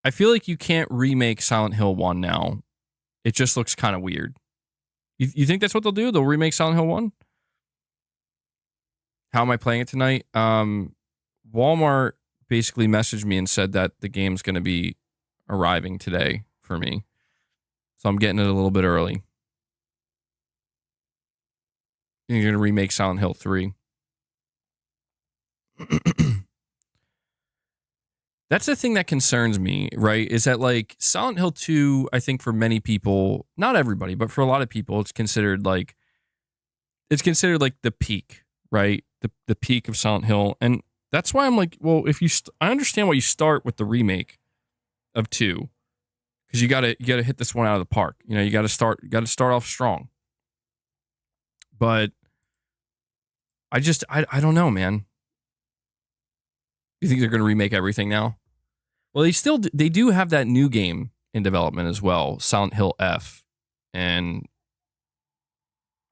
I feel like you can't remake Silent Hill 1 now. It just looks kind of weird. You think that's what they'll do? They'll remake Silent Hill 1? How am I playing it tonight? Walmart basically messaged me and said that the game's going to be arriving today for me. So I'm getting it a little bit early. You're going to remake Silent Hill 3. That's the thing that concerns me, right? Is that, like, Silent Hill 2, I think for many people, not everybody, but for a lot of people, it's considered like the peak, right? The peak of Silent Hill. And that's why I'm like, well, if I understand why you start with the remake of 2, because you gotta hit this one out of the park. You know, you gotta start off strong. But I don't know, man. You think they're gonna remake everything now? Well, they do have that new game in development as well, Silent Hill F, and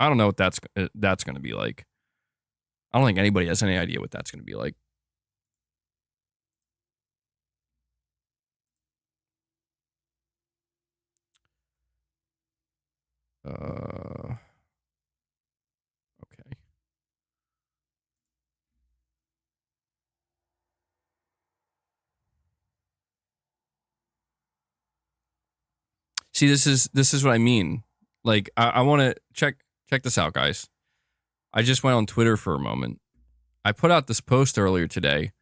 I don't know what that's going to be like. I don't think anybody has any idea what that's going to be like. Okay. See, this is what I mean. Like, I want to check this out, guys. I just went on Twitter for a moment. I put out this post earlier today,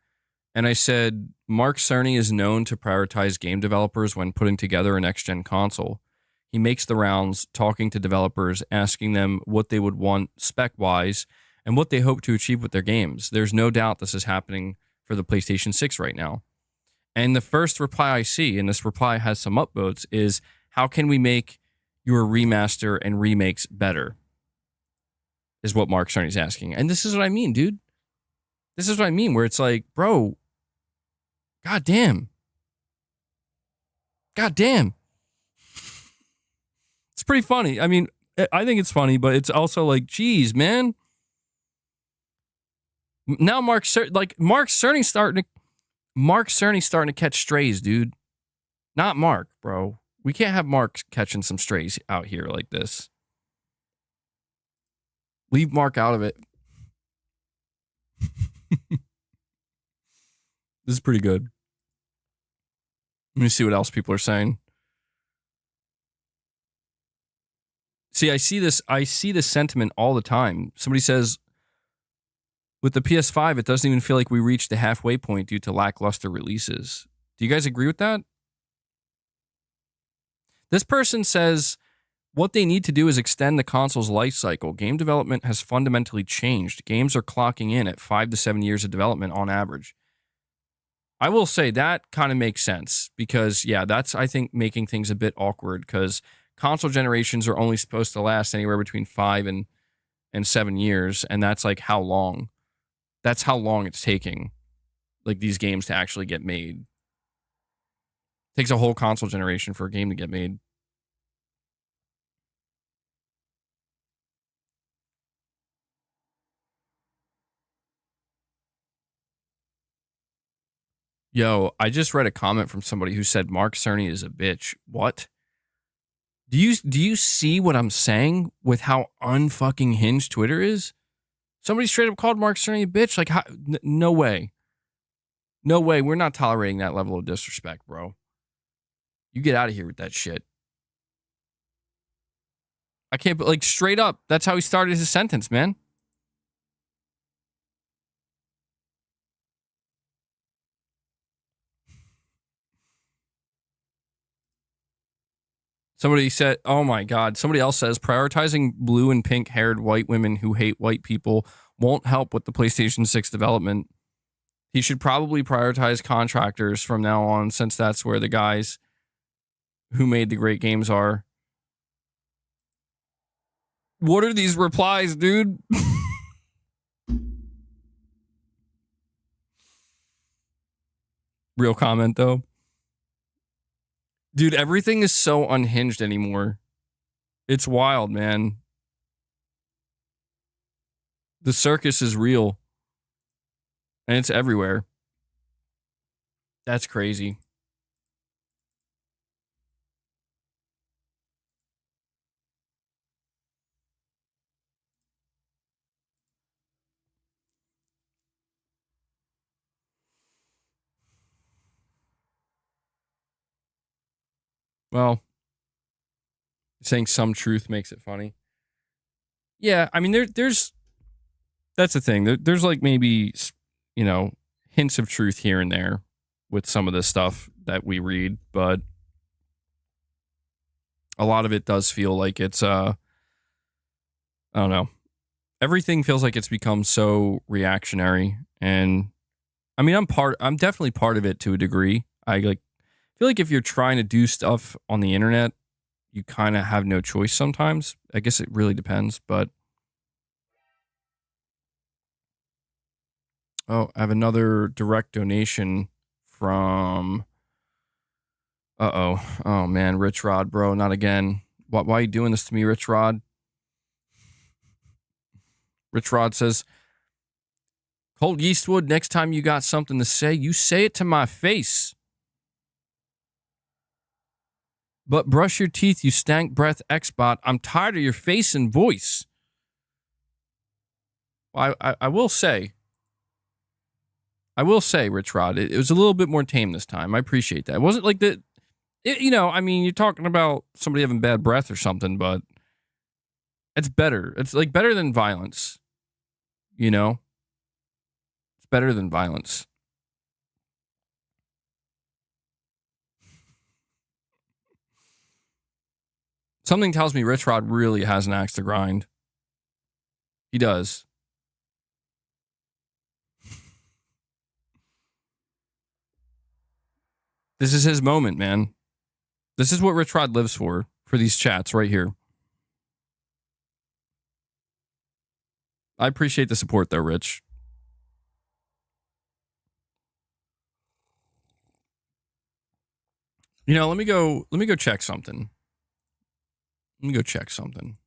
and I said, Mark Cerny is known to prioritize game developers when putting together a next-gen console. He makes the rounds, talking to developers, asking them what they would want spec-wise, and what they hope to achieve with their games. There's no doubt this is happening for the PlayStation 6 right now. And the first reply I see, and this reply has some upvotes, is how can we make your remaster and remakes better? Is what Mark Cerny's asking. And this is what I mean, dude. This is what I mean, where it's like, bro, goddamn. Goddamn. It's pretty funny. I mean, I think it's funny, but it's also like, geez, man. Now Mark Cerny's starting to catch strays, dude. Not Mark, bro. We can't have Mark catching some strays out here like this. Leave Mark out of it. This is pretty good. Let me see what else people are saying. See, I see this sentiment all the time. Somebody says, with the PS5, it doesn't even feel like we reached the halfway point due to lackluster releases. Do you guys agree with that? This person says, what they need to do is extend the console's life cycle. Game development has fundamentally changed. Games are clocking in at 5 to 7 years of development on average. I will say that kind of makes sense because, yeah, that's, I think, making things a bit awkward because console generations are only supposed to last anywhere between 5 and 7 years, and that's like how long? That's how long it's taking, like, these games to actually get made. It takes a whole console generation for a game to get made. Yo, I just read a comment from somebody who said Mark Cerny is a bitch. What? Do you see what I'm saying with how unfucking hinged Twitter is? Somebody straight up called Mark Cerny a bitch. Like, how, no way. No way. We're not tolerating that level of disrespect, bro. You get out of here with that shit. I can't, like, straight up. That's how he started his sentence, man. Somebody said, oh my God. Somebody else says, prioritizing blue and pink haired white women who hate white people won't help with the PlayStation 6 development. He should probably prioritize contractors from now on, since that's where the guys who made the great games are. What are these replies, dude? Real comment, though. Dude, everything is so unhinged anymore. It's wild, man. The circus is real. And it's everywhere. That's crazy. Well, saying some truth makes it funny. Yeah, I mean, there's... That's the thing. There's like maybe, you know, hints of truth here and there with some of the stuff that we read, but a lot of it does feel like it's, I don't know. Everything feels like it's become so reactionary, and I mean, I'm definitely part of it to a degree. I feel like if you're trying to do stuff on the internet, you kind of have no choice sometimes. I guess it really depends, but oh, I have another direct donation from oh man, Richrod, bro, not again. Why are you doing this to me, Richrod? Richrod says, Colt Eastwood, next time you got something to say, you say it to my face. But brush your teeth, you stank breath Xbot. I'm tired of your face and voice. I will say, Richrod, it was a little bit more tame this time. I appreciate that. It wasn't like that. You know, I mean, you're talking about somebody having bad breath or something, but it's better. It's like better than violence. You know, it's better than violence. Something tells me Richrod really has an axe to grind. He does. This is his moment, man. This is what Richrod lives for these chats right here. I appreciate the support though, Rich. You know, let me go check something. Let me go check something.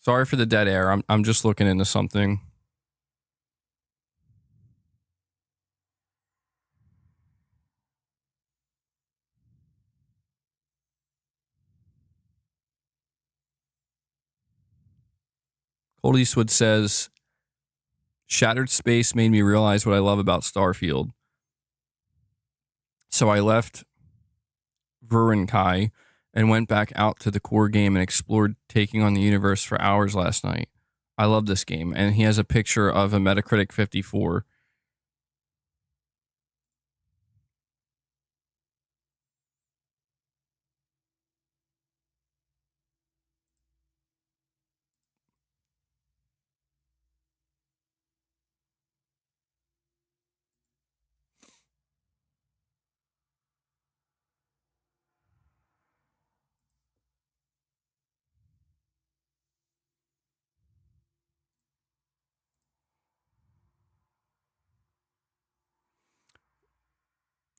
Sorry for the dead air. I'm just looking into something. Cold Eastwood says, "Shattered space made me realize what I love about Starfield. So I left Vurenkai and went back out to the core game and explored taking on the universe for hours last night. I love this game." And he has a picture of a Metacritic 54.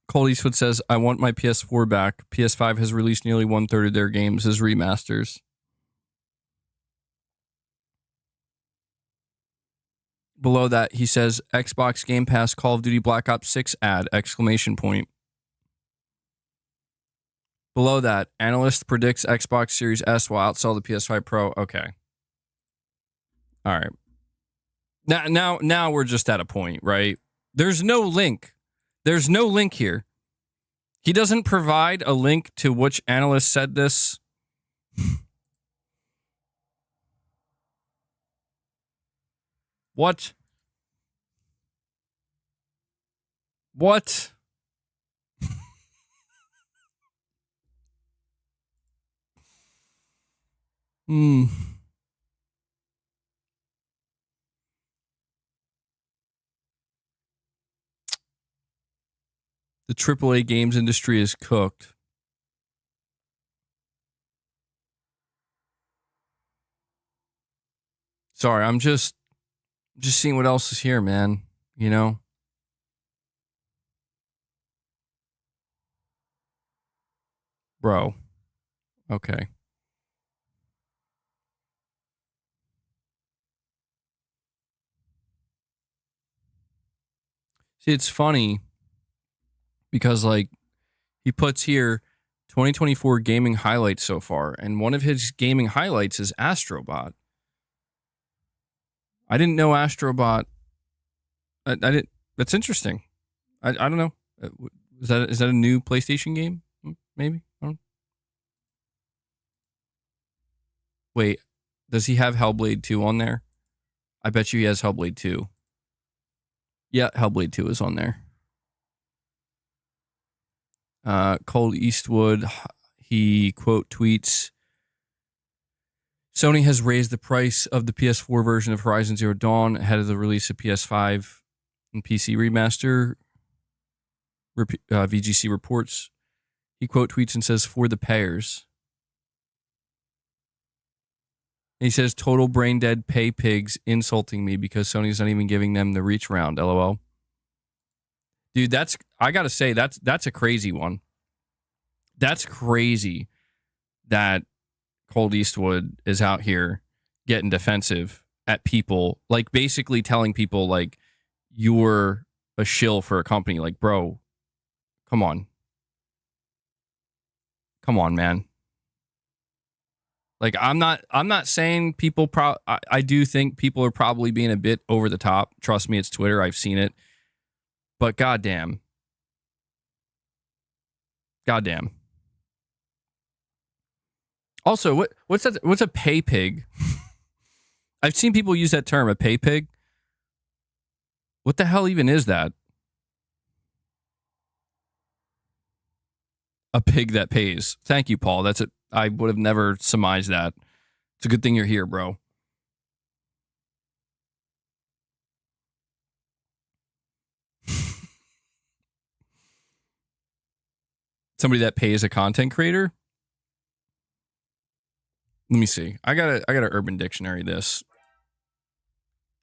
Cold Eastwood says, "I want my PS4 back. PS5 has released nearly 1/3 of their games as remasters." Below that, he says, "Xbox Game Pass Call of Duty Black Ops 6 ad, exclamation point." Below that, Analyst predicts Xbox Series S will outsell the PS5 Pro. Okay. All right. Now we're just at a point, right? There's no link. There's no link here. He doesn't provide a link to which analyst said this. What? What? Hmm. The AAA games industry is cooked. Sorry, I'm just seeing what else is here, man. You know? Bro. Okay. See, it's funny because, like, he puts here 2024 gaming highlights so far, and one of his gaming highlights is Astrobot. I didn't know Astrobot. I didn't. That's interesting. I don't know. Is that a new PlayStation game? Maybe. I don't. Wait, does he have Hellblade 2 on there? I bet you he has Hellblade 2. Yeah, Hellblade 2 is on there. Cold Eastwood, he quote tweets, "Sony has raised the price of the PS4 version of Horizon Zero Dawn ahead of the release of PS5 and PC remaster." VGC reports. He quote tweets and says, "For the payers." And he says, "Total brain dead pay pigs insulting me because Sony's not even giving them the reach round. LOL." Dude, I gotta say, that's a crazy one. That's crazy that Cold Eastwood is out here getting defensive at people, like basically telling people like you're a shill for a company. Like, bro, come on. Come on, man. Like, I'm not saying people I do think people are probably being a bit over the top. Trust me, it's Twitter. I've seen it. But goddamn. Goddamn. Also, what's that? What's a pay pig? I've seen people use that term, a pay pig. What the hell even is that? A pig that pays. Thank you, Paul. That's it. I would have never surmised that. It's a good thing you're here, bro. Somebody that pays a content creator? Let me see. I got a Urban Dictionary this.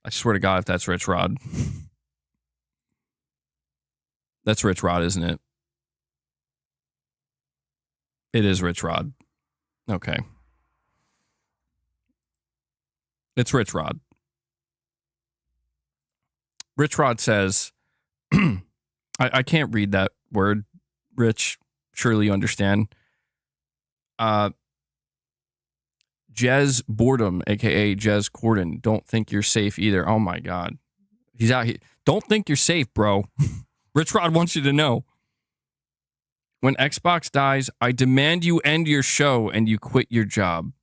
I swear to God, if that's Richrod. That's Richrod, isn't it? It is Richrod. Okay. It's Richrod. Richrod says, I can't read that word, Rich. Surely you understand. Jez Boredom, a.k.a. Jez Corden. Don't think you're safe either. Oh, my God. He's out here. Don't think you're safe, bro. Richrod wants you to know. When Xbox dies, I demand you end your show and you quit your job.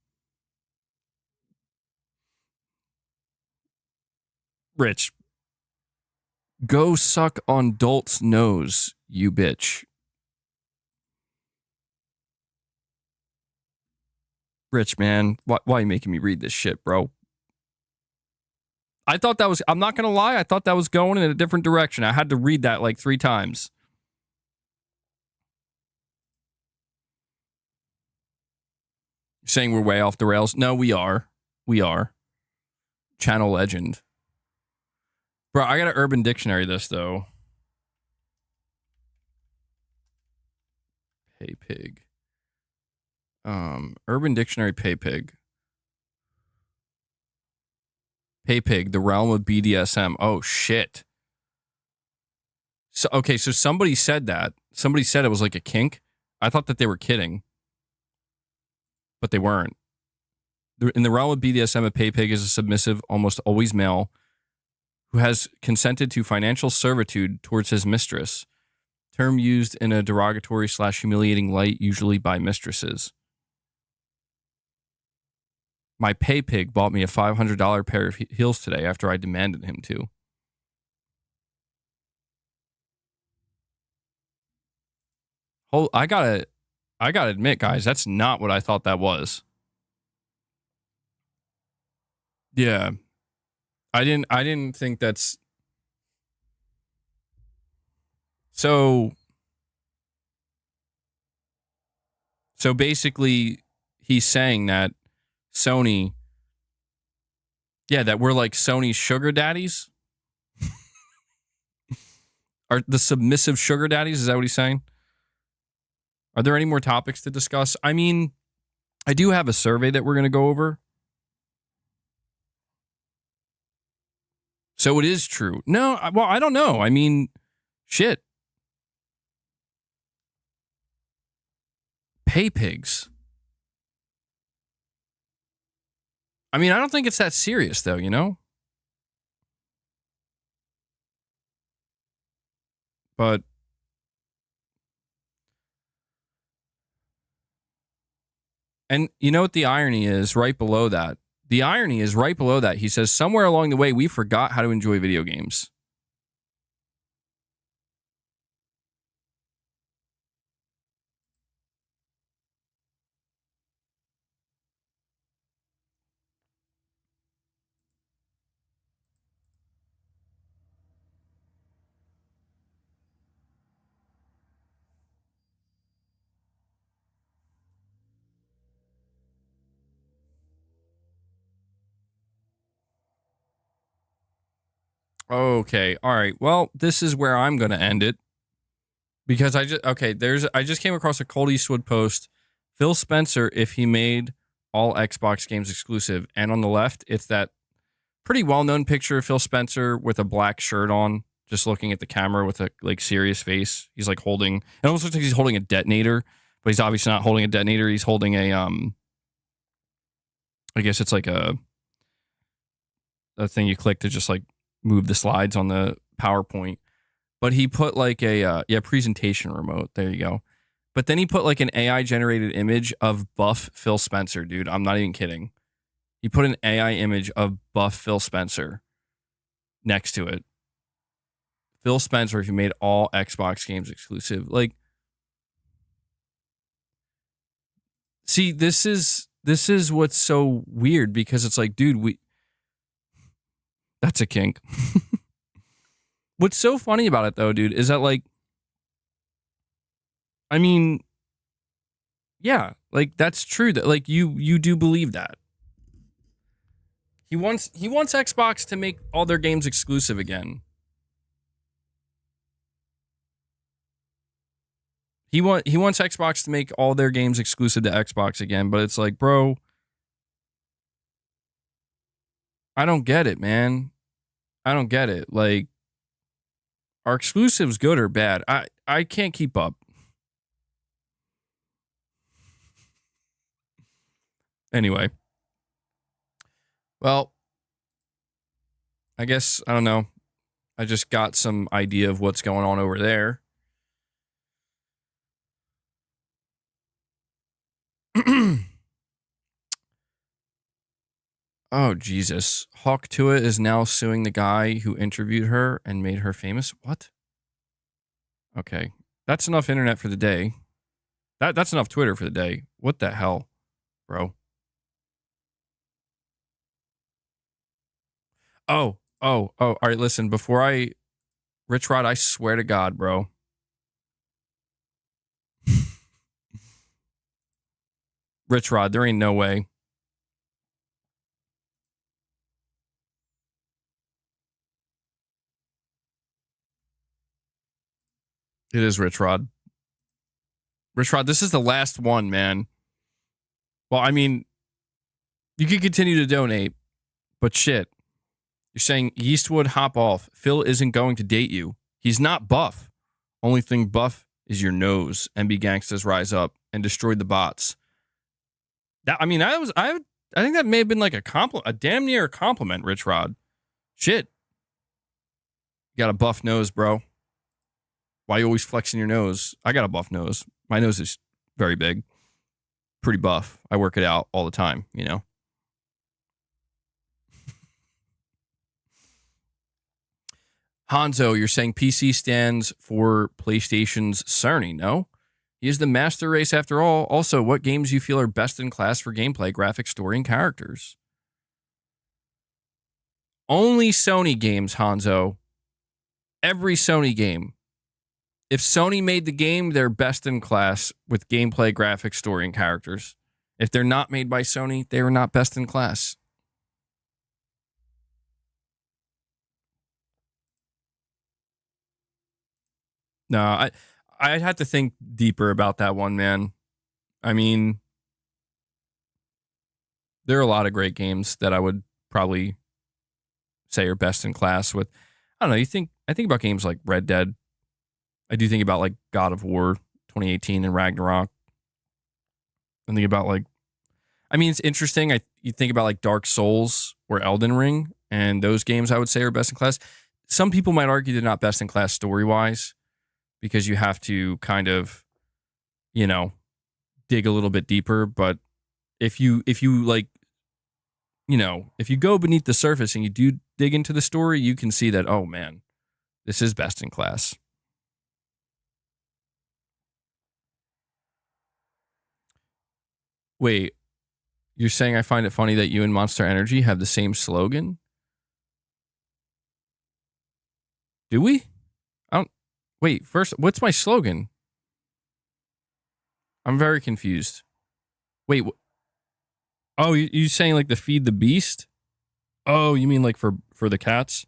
Rich, go suck on Dolt's nose, you bitch. Rich, man, why are you making me read this shit, bro? I thought that was, I'm not going to lie, I thought that was going in a different direction. I had to read that like 3 times. You're saying we're way off the rails? No, we are. We are. Channel legend. Bro, I got an Urban Dictionary this, though. Pay pig. Urban Dictionary pay pig. Pay pig, the realm of BDSM. Oh, shit. So, okay, so somebody said that. Somebody said it was like a kink. I thought that they were kidding. But they weren't. In the realm of BDSM, a pay pig is a submissive, almost always male, who has consented to financial servitude towards his mistress. Term used in a derogatory / humiliating light, usually by mistresses. My pay pig bought me a $500 pair of heels today after I demanded him to. I gotta admit, guys, that's not what I thought that was. Yeah. I didn't think that's so basically he's saying that Sony, that we're like Sony's sugar daddies. Are the submissive sugar daddies? Is that what he's saying? Are there any more topics to discuss? I mean, I do have a survey that we're going to go over. So it is true. No, well, I don't know. I mean, shit. Pay pigs. I mean, I don't think it's that serious, though, you know? But and you know what the irony is right below that? The irony is right below that. He says, somewhere along the way, we forgot how to enjoy video games. Okay. All right. Well, this is where I'm going to end it. Because I just came across a Cold Eastwood post. Phil Spencer, if he made all Xbox games exclusive. And on the left, it's that pretty well-known picture of Phil Spencer with a black shirt on, just looking at the camera with a like serious face. He's like holding, it almost looks like he's holding a detonator, but he's obviously not holding a detonator. He's holding a I guess it's like a thing you click to just like move the slides on the PowerPoint. But he put like a presentation remote. There you go. But then he put like an AI generated image of buff Phil Spencer, dude. I'm not even kidding. He put an AI image of buff Phil Spencer next to it. Phil Spencer, if you made all Xbox games exclusive. Like, see, this is what's so weird, because it's like, dude, that's a kink. What's so funny about it though, dude, is that like, I mean, yeah, like that's true, that like you do believe that. He wants Xbox to make all their games exclusive again. He wants Xbox to make all their games exclusive to Xbox again, but it's like, bro, I don't get it, man. I don't get it. Like, are exclusives good or bad? I can't keep up. Anyway. Well, I guess, I don't know. I just got some idea of what's going on over there. Oh, Jesus. Hawk Tua is now suing the guy who interviewed her and made her famous. What? Okay. That's enough internet for the day. That's enough Twitter for the day. What the hell, bro? Oh. All right, listen, Richrod, I swear to God, bro. Richrod, there ain't no way. It is Richrod. Richrod, this is the last one, man. Well, I mean, you can continue to donate, but shit. You're saying Eastwood, hop off. Phil isn't going to date you. He's not buff. Only thing buff is your nose. MB Gangstas rise up and destroyed the bots. I think that may have been like a damn near compliment, Richrod. Shit. You got a buff nose, bro. Why you always flexing your nose? I got a buff nose. My nose is very big. Pretty buff. I work it out all the time, you know? Hanzo, you're saying PC stands for PlayStation's Sony, no? He is the master race after all. Also, what games you feel are best in class for gameplay, graphics, story, and characters? Only Sony games, Hanzo. Every Sony game. If Sony made the game, they're best in class with gameplay, graphics, story, and characters. If they're not made by Sony, they are not best in class. No, I'd have to think deeper about that one, man. I mean, there are a lot of great games that I would probably say are best in class with. I don't know. I think about games like Red Dead. I do think about like God of War 2018 and Ragnarok. I think about like, I mean, it's interesting. You think about like Dark Souls or Elden Ring, and those games I would say are best in class. Some people might argue they're not best in class story wise, because you have to kind of, you know, dig a little bit deeper. But if you like, you know, if you go beneath the surface and you do dig into the story, you can see that, oh man, this is best in class. Wait, you're saying I find it funny that you and Monster Energy have the same slogan? Do we? I don't. Wait, first, what's my slogan? I'm very confused. Wait, oh, you saying like the feed the beast? Oh, you mean like for the cats?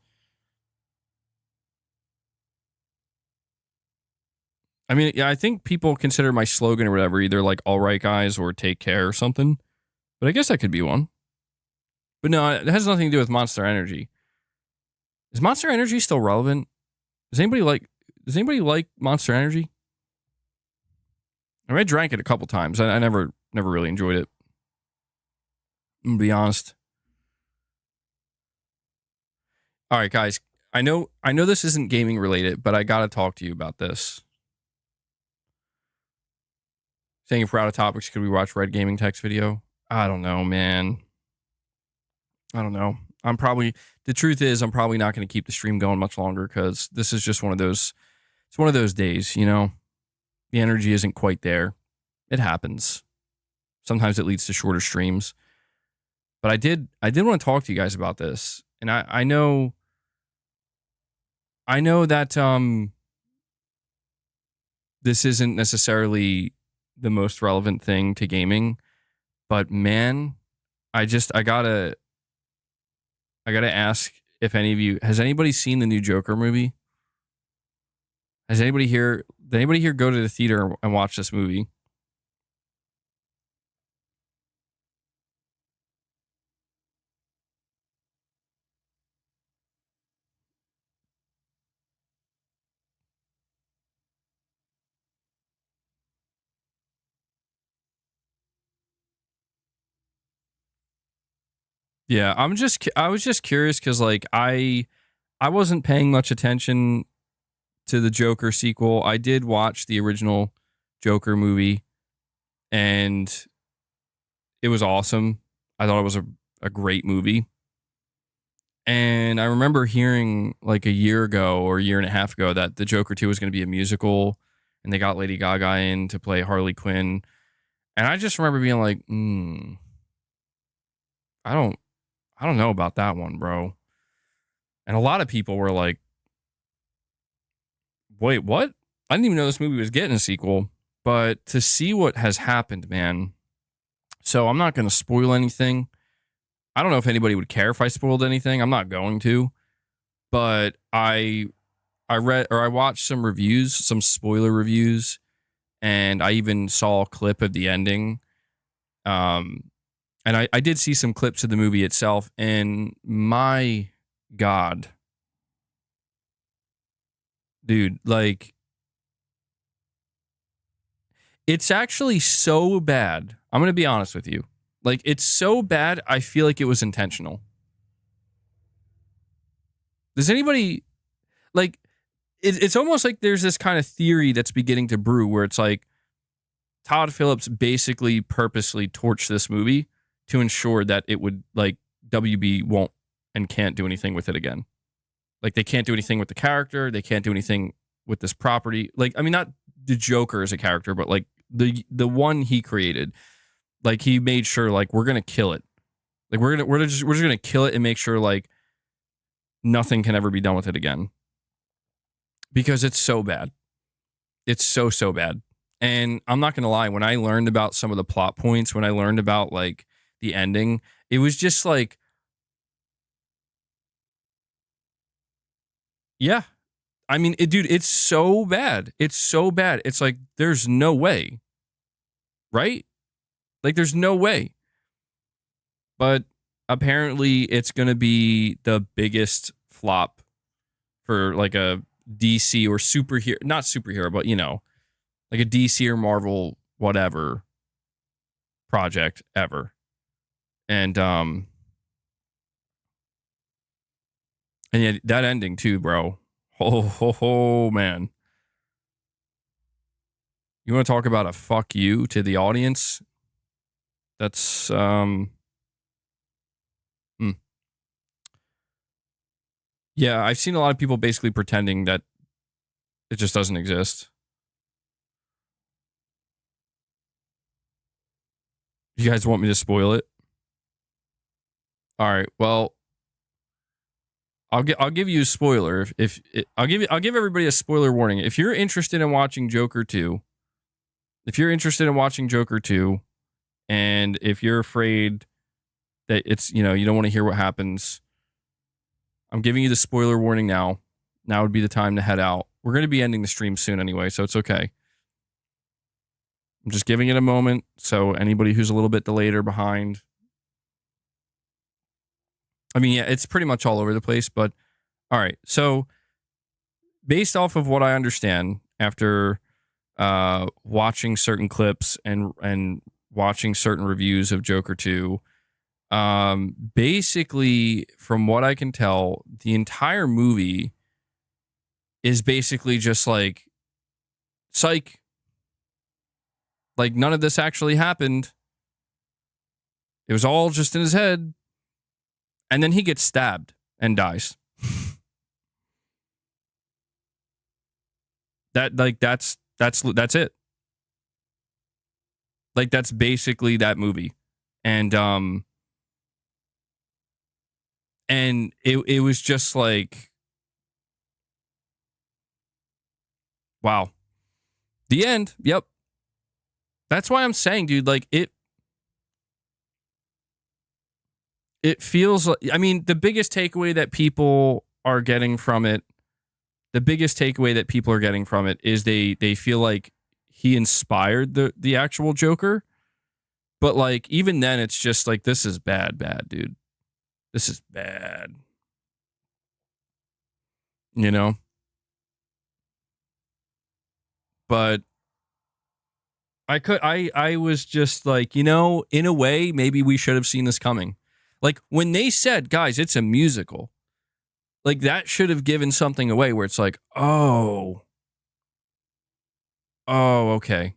I mean, yeah, I think people consider my slogan or whatever either like all right guys or take care or something. But I guess that could be one. But no, it has nothing to do with Monster Energy. Is Monster Energy still relevant? Does anybody like Monster Energy? I mean, I drank it a couple times. I never really enjoyed it. I'm gonna be honest. All right, guys. I know this isn't gaming related, but I gotta talk to you about this. Saying if we're out of topics, could we watch Red Gaming Tech's video? I don't know, man. I don't know. The truth is, I'm probably not going to keep the stream going much longer because this is just it's one of those days, you know? The energy isn't quite there. It happens. Sometimes it leads to shorter streams. But I did want to talk to you guys about this. And I know that this isn't necessarily the most relevant thing to gaming, but man, I gotta ask if any of you, has anybody seen the new Joker movie? Did anybody here go to the theater and watch this movie? Yeah, I was just curious because like I wasn't paying much attention to the Joker sequel. I did watch the original Joker movie, and it was awesome. I thought it was a great movie. And I remember hearing like a year ago or a year and a half ago that the Joker 2 was going to be a musical, and they got Lady Gaga in to play Harley Quinn. And I just remember being like, I don't know about that one, bro. And a lot of people were like, wait, what? I didn't even know this movie was getting a sequel. But to see what has happened, man. So I'm not going to spoil anything. I don't know if anybody would care if I spoiled anything. I'm not going to. But I watched some reviews, some spoiler reviews, and I even saw a clip of the ending. And I did see some clips of the movie itself, and my God. Dude, like, it's actually so bad. I'm going to be honest with you. Like, it's so bad, I feel like it was intentional. Does anybody, like, it's almost like there's this kind of theory that's beginning to brew where it's like Todd Phillips basically purposely torched this movie to ensure that it would, like, WB won't and can't do anything with it again. Like, they can't do anything with the character. They can't do anything with this property. Like, I mean, not the Joker as a character, but like the one he created. Like, he made sure, like, we're gonna kill it. Like, we're just gonna kill it and make sure like nothing can ever be done with it again. Because it's so bad. It's so bad. And I'm not gonna lie, when I learned about some of the plot points, when I learned about like the ending, it was just like, yeah. I mean, dude, it's so bad. It's so bad. It's like, there's no way. Right? Like, there's no way. But apparently, it's going to be the biggest flop for like a DC or superhero, not superhero, but, you know, like a DC or Marvel, whatever project ever. And yeah, that ending too, bro. Oh, man. You want to talk about a fuck you to the audience? That's, yeah, I've seen a lot of people basically pretending that it just doesn't exist. You guys want me to spoil it? All right, well, I'll give you a spoiler. I'll give everybody a spoiler warning. If you're interested in watching Joker 2, and if you're afraid that it's, you know, you don't want to hear what happens, I'm giving you the spoiler warning now. Now would be the time to head out. We're going to be ending the stream soon anyway, so it's okay. I'm just giving it a moment, so anybody who's a little bit delayed or behind, I mean, yeah, it's pretty much all over the place, but all right. So based off of what I understand after watching certain clips and watching certain reviews of Joker 2, basically from what I can tell, the entire movie is basically just like psych. Like none of this actually happened. It was all just in his head. And then he gets stabbed and dies. That's it. Like that's basically that movie. And it was just like, wow. The end. Yep. That's why I'm saying, dude, like it feels like, I mean, the biggest takeaway that people are getting from it, is they feel like he inspired the actual Joker. But like even then it's just like, this is bad, dude. This is bad. You know? But I was just like, you know, in a way, maybe we should have seen this coming. Like when they said, guys, it's a musical, like that should have given something away where it's like, oh, okay.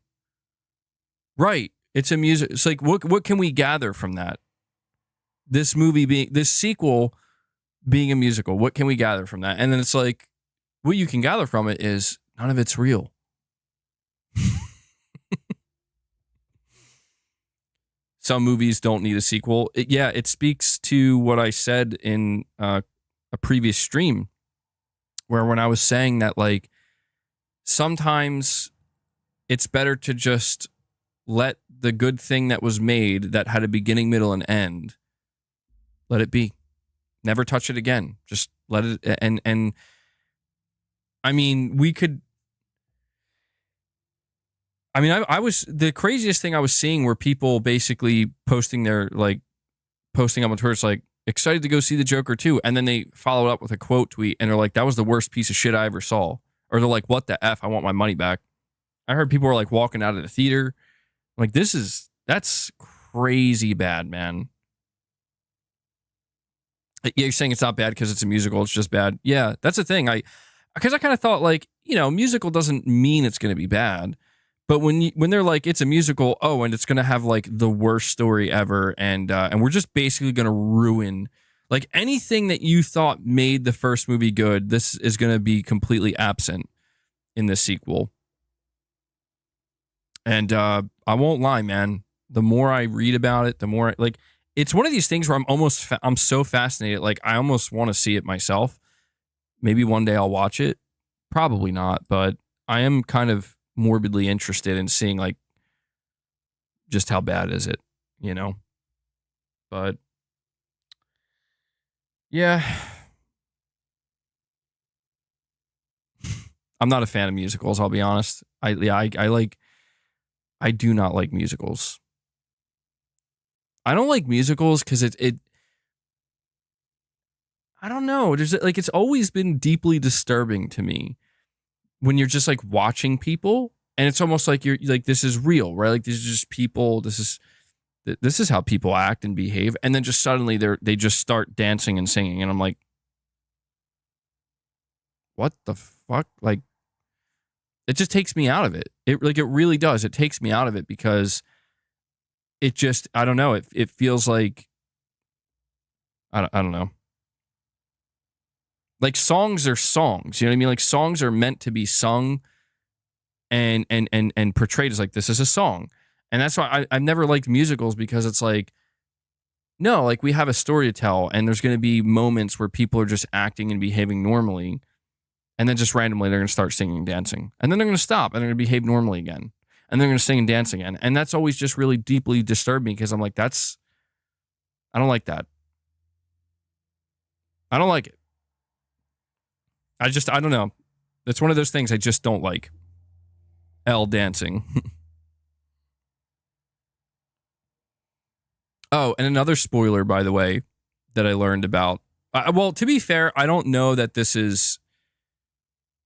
Right. It's a music. It's like, what can we gather from that? This sequel being a musical, what can we gather from that? And then it's like, what you can gather from it is none of it's real. Some movies don't need a sequel. It speaks to what I said in a previous stream, where when I was saying that, like, sometimes it's better to just let the good thing that was made, that had a beginning, middle, and end, let it be. Never touch it again. Just let it. And I mean, we could. I mean, I was, the craziest thing I was seeing were people basically posting up on Twitter. It's like, excited to go see the Joker 2. And then they followed up with a quote tweet and they're like, that was the worst piece of shit I ever saw. Or they're like, what the F? I want my money back. I heard people were like walking out of the theater. Like, that's crazy bad, man. Yeah, you're saying it's not bad because it's a musical. It's just bad. Yeah, that's the thing. Because I kind of thought, like, you know, musical doesn't mean it's going to be bad. But when they're like, it's a musical, oh, and it's going to have like the worst story ever, and we're just basically going to ruin like anything that you thought made the first movie good. This is going to be completely absent in the sequel. And I won't lie, man. The more I read about it, the more like, it's one of these things where I'm so fascinated. Like, I almost want to see it myself. Maybe one day I'll watch it. Probably not, but I am kind of morbidly interested in seeing, like, just how bad is it, you know? But yeah, I'm not a fan of musicals. I'll be honest. I do not like musicals. I don't like musicals because it I don't know. There's like, it's always been deeply disturbing to me when you're just like watching people, and it's almost like you're like, this is real, right? Like, these are just people. This is how people act and behave, and then just suddenly they just start dancing and singing, and I'm like, what the fuck? Like, it just takes me out of it. It really does. It takes me out of it because it just, I don't know. It feels like, I don't know. Like, songs are songs. You know what I mean? Like, songs are meant to be sung and portrayed as like, this is a song. And that's why I've never liked musicals, because it's like, no, like, we have a story to tell, and there's going to be moments where people are just acting and behaving normally, and then just randomly they're going to start singing and dancing, and then they're going to stop and they're going to behave normally again, and they're going to sing and dance again. And that's always just really deeply disturbed me, because I'm like, I don't like that. I don't like it. I don't know. It's one of those things I just don't like. Dancing. Oh, and another spoiler, by the way. that I learned about. Well, to be fair, I don't know that this is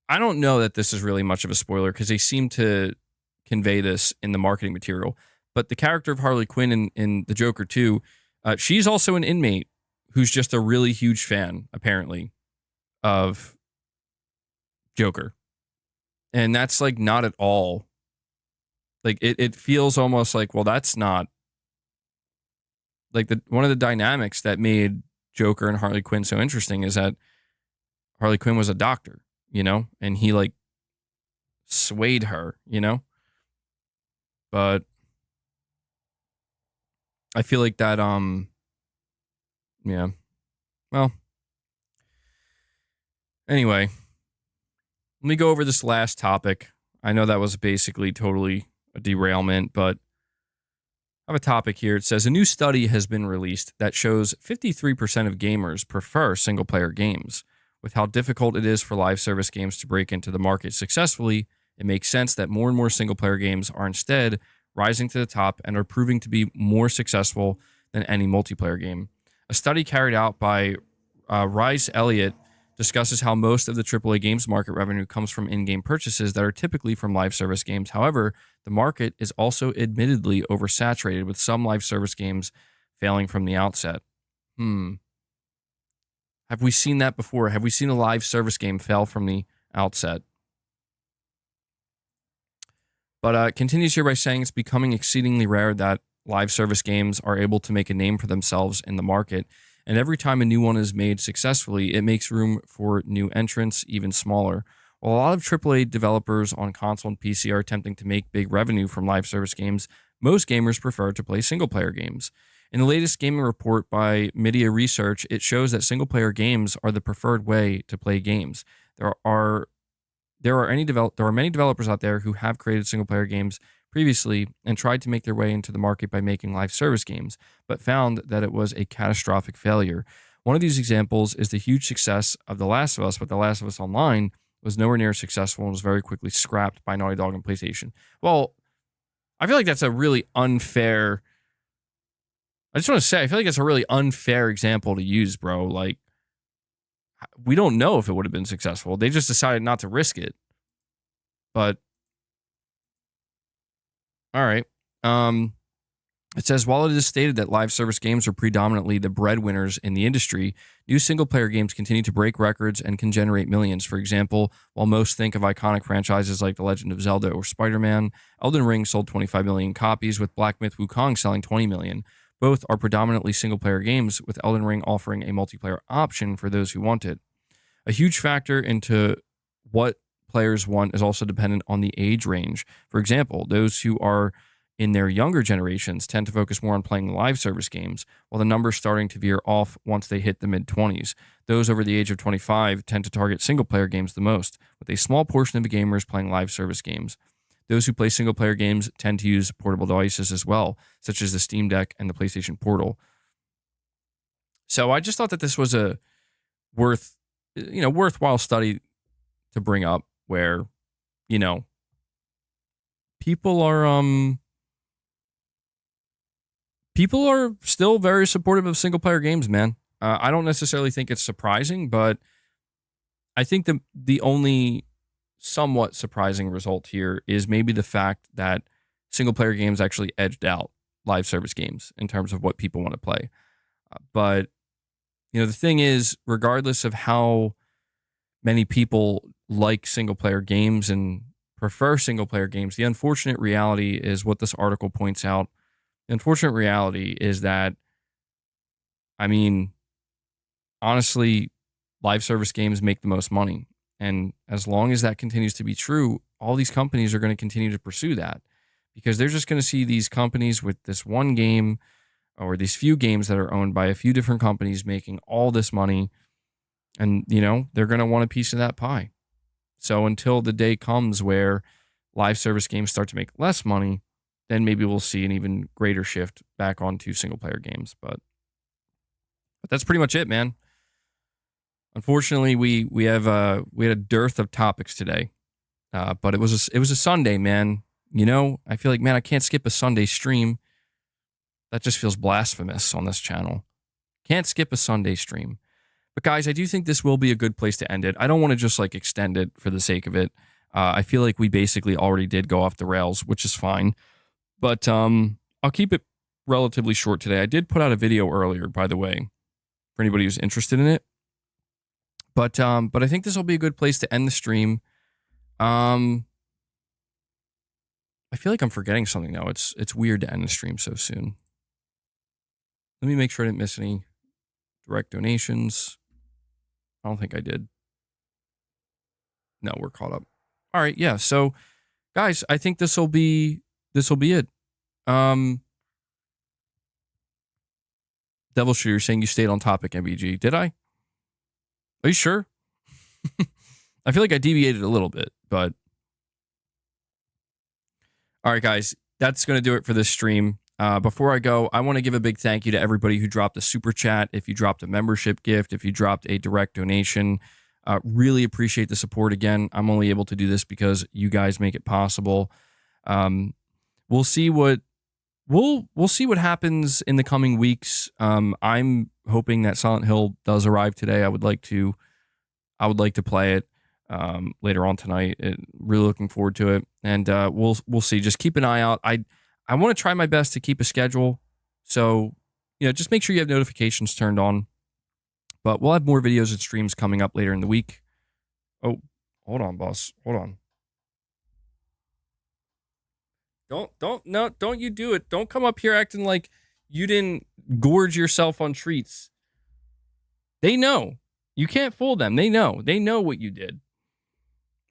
really much of a spoiler because they seem to convey this in the marketing material. But the character of Harley Quinn in the Joker 2, she's also an inmate who's just a really huge fan, apparently, of Joker. And that's like not at all. Like it feels almost like, well, that's not like one of the dynamics that made Joker and Harley Quinn so interesting is that Harley Quinn was a doctor, and he like swayed her, but I feel like that, yeah, well, anyway, let me go over this last topic. I know that was basically totally a derailment, but I have a topic here. It says a new study has been released that shows 53% of gamers prefer single-player games. With how difficult it is for live service games to break into the market successfully, it makes sense that more and more single-player games are instead rising to the top and are proving to be more successful than any multiplayer game. A study carried out by Rice Elliott discusses how most of the AAA games market revenue comes from in-game purchases that are typically from live service games. However, the market is also admittedly oversaturated, with some live service games failing from the outset. Have we seen that before? Have we seen a live service game fail from the outset? But continues here by saying it's becoming exceedingly rare that live service games are able to make a name for themselves in the market. And every time a new one is made successfully, it makes room for new entrants, even smaller. While a lot of AAA developers on console and PC are attempting to make big revenue from live service games, most gamers prefer to play single-player games. In the latest gaming report by Media Research, it shows that single-player games are the preferred way to play games. There are many developers out there who have created single-player games previously and tried to make their way into the market by making live service games, but found that it was a catastrophic failure. One of these examples is the huge success of The Last of Us, but The Last of Us Online was nowhere near successful and was very quickly scrapped by Naughty Dog and PlayStation. Well, I feel like that's a really unfair... I just want to say, I feel like it's a really unfair example to use, bro. Like, we don't know if it would have been successful. They just decided not to risk it. But all right. It says, while it is stated that live service games are predominantly the breadwinners in the industry, new single-player games continue to break records and can generate millions. For example, while most think of iconic franchises like The Legend of Zelda or Spider-Man, Elden Ring sold 25 million copies, with Black Myth Wukong selling 20 million. Both are predominantly single-player games, with Elden Ring offering a multiplayer option for those who want it. A huge factor into what players want is also dependent on the age range. For example, those who are in their younger generations tend to focus more on playing live service games, while the numbers starting to veer off once they hit the mid-20s. Those over the age of 25 tend to target single-player games the most, with a small portion of the gamers playing live service games. Those who play single-player games tend to use portable devices as well, such as the Steam Deck and the PlayStation Portal. So I just thought that this was a worthwhile study to bring up, where, people are still very supportive of single-player games, man. I don't necessarily think it's surprising, but I think the only somewhat surprising result here is maybe the fact that single-player games actually edged out live service games in terms of what people want to play. But, the thing is, regardless of how many people like single-player games and prefer single-player games, the unfortunate reality is what this article points out. The unfortunate reality is that, honestly, live service games make the most money. And as long as that continues to be true, all these companies are going to continue to pursue that, because they're just going to see these companies with this one game or these few games that are owned by a few different companies making all this money. And, they're going to want a piece of that pie. So until the day comes where live service games start to make less money, then maybe we'll see an even greater shift back onto single-player games. But that's pretty much it, man. Unfortunately, we had a dearth of topics today, but it was a Sunday, man. I feel like, man, I can't skip a Sunday stream. That just feels blasphemous on this channel. Can't skip a Sunday stream. But guys, I do think this will be a good place to end it. I don't want to just like extend it for the sake of it. I feel like we basically already did go off the rails, which is fine. But I'll keep it relatively short today. I did put out a video earlier, by the way, for anybody who's interested in it. But I think this will be a good place to end the stream. I feel like I'm forgetting something now. It's weird to end the stream so soon. Let me make sure I didn't miss any direct donations. I don't think I did. No, we're caught up. All right, yeah. So, guys, I think this will be it. Devil Shooter saying you stayed on topic, MBG. Did I? Are you sure? I feel like I deviated a little bit, but all right, guys, that's going to do it for this stream. Before I go, I want to give a big thank you to everybody who dropped a super chat. If you dropped a membership gift, if you dropped a direct donation, really appreciate the support. Again, I'm only able to do this because you guys make it possible. We'll see what happens in the coming weeks. I'm hoping that Silent Hill does arrive today. I would like to play it later on tonight. Really looking forward to it, and we'll see. Just keep an eye out. I want to try my best to keep a schedule, so just make sure you have notifications turned on. But we'll have more videos and streams coming up later in the week. Oh, hold on, boss. Hold on. Don't you do it. Don't come up here acting like you didn't gorge yourself on treats. They know. You can't fool them. They know. They know what you did.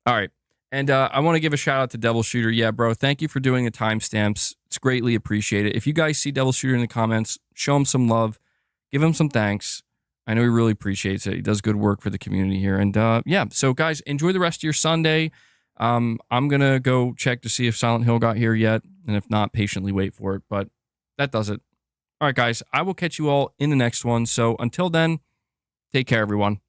All right. And I want to give a shout out to Devil Shooter. Yeah, bro. Thank you for doing the timestamps. It's greatly appreciated. If you guys see Devil Shooter in the comments, show him some love. Give him some thanks. I know he really appreciates it. He does good work for the community here. And yeah, so guys, enjoy the rest of your Sunday. I'm going to go check to see if Silent Hill got here yet. And if not, patiently wait for it. But that does it. All right, guys, I will catch you all in the next one. So until then, take care, everyone.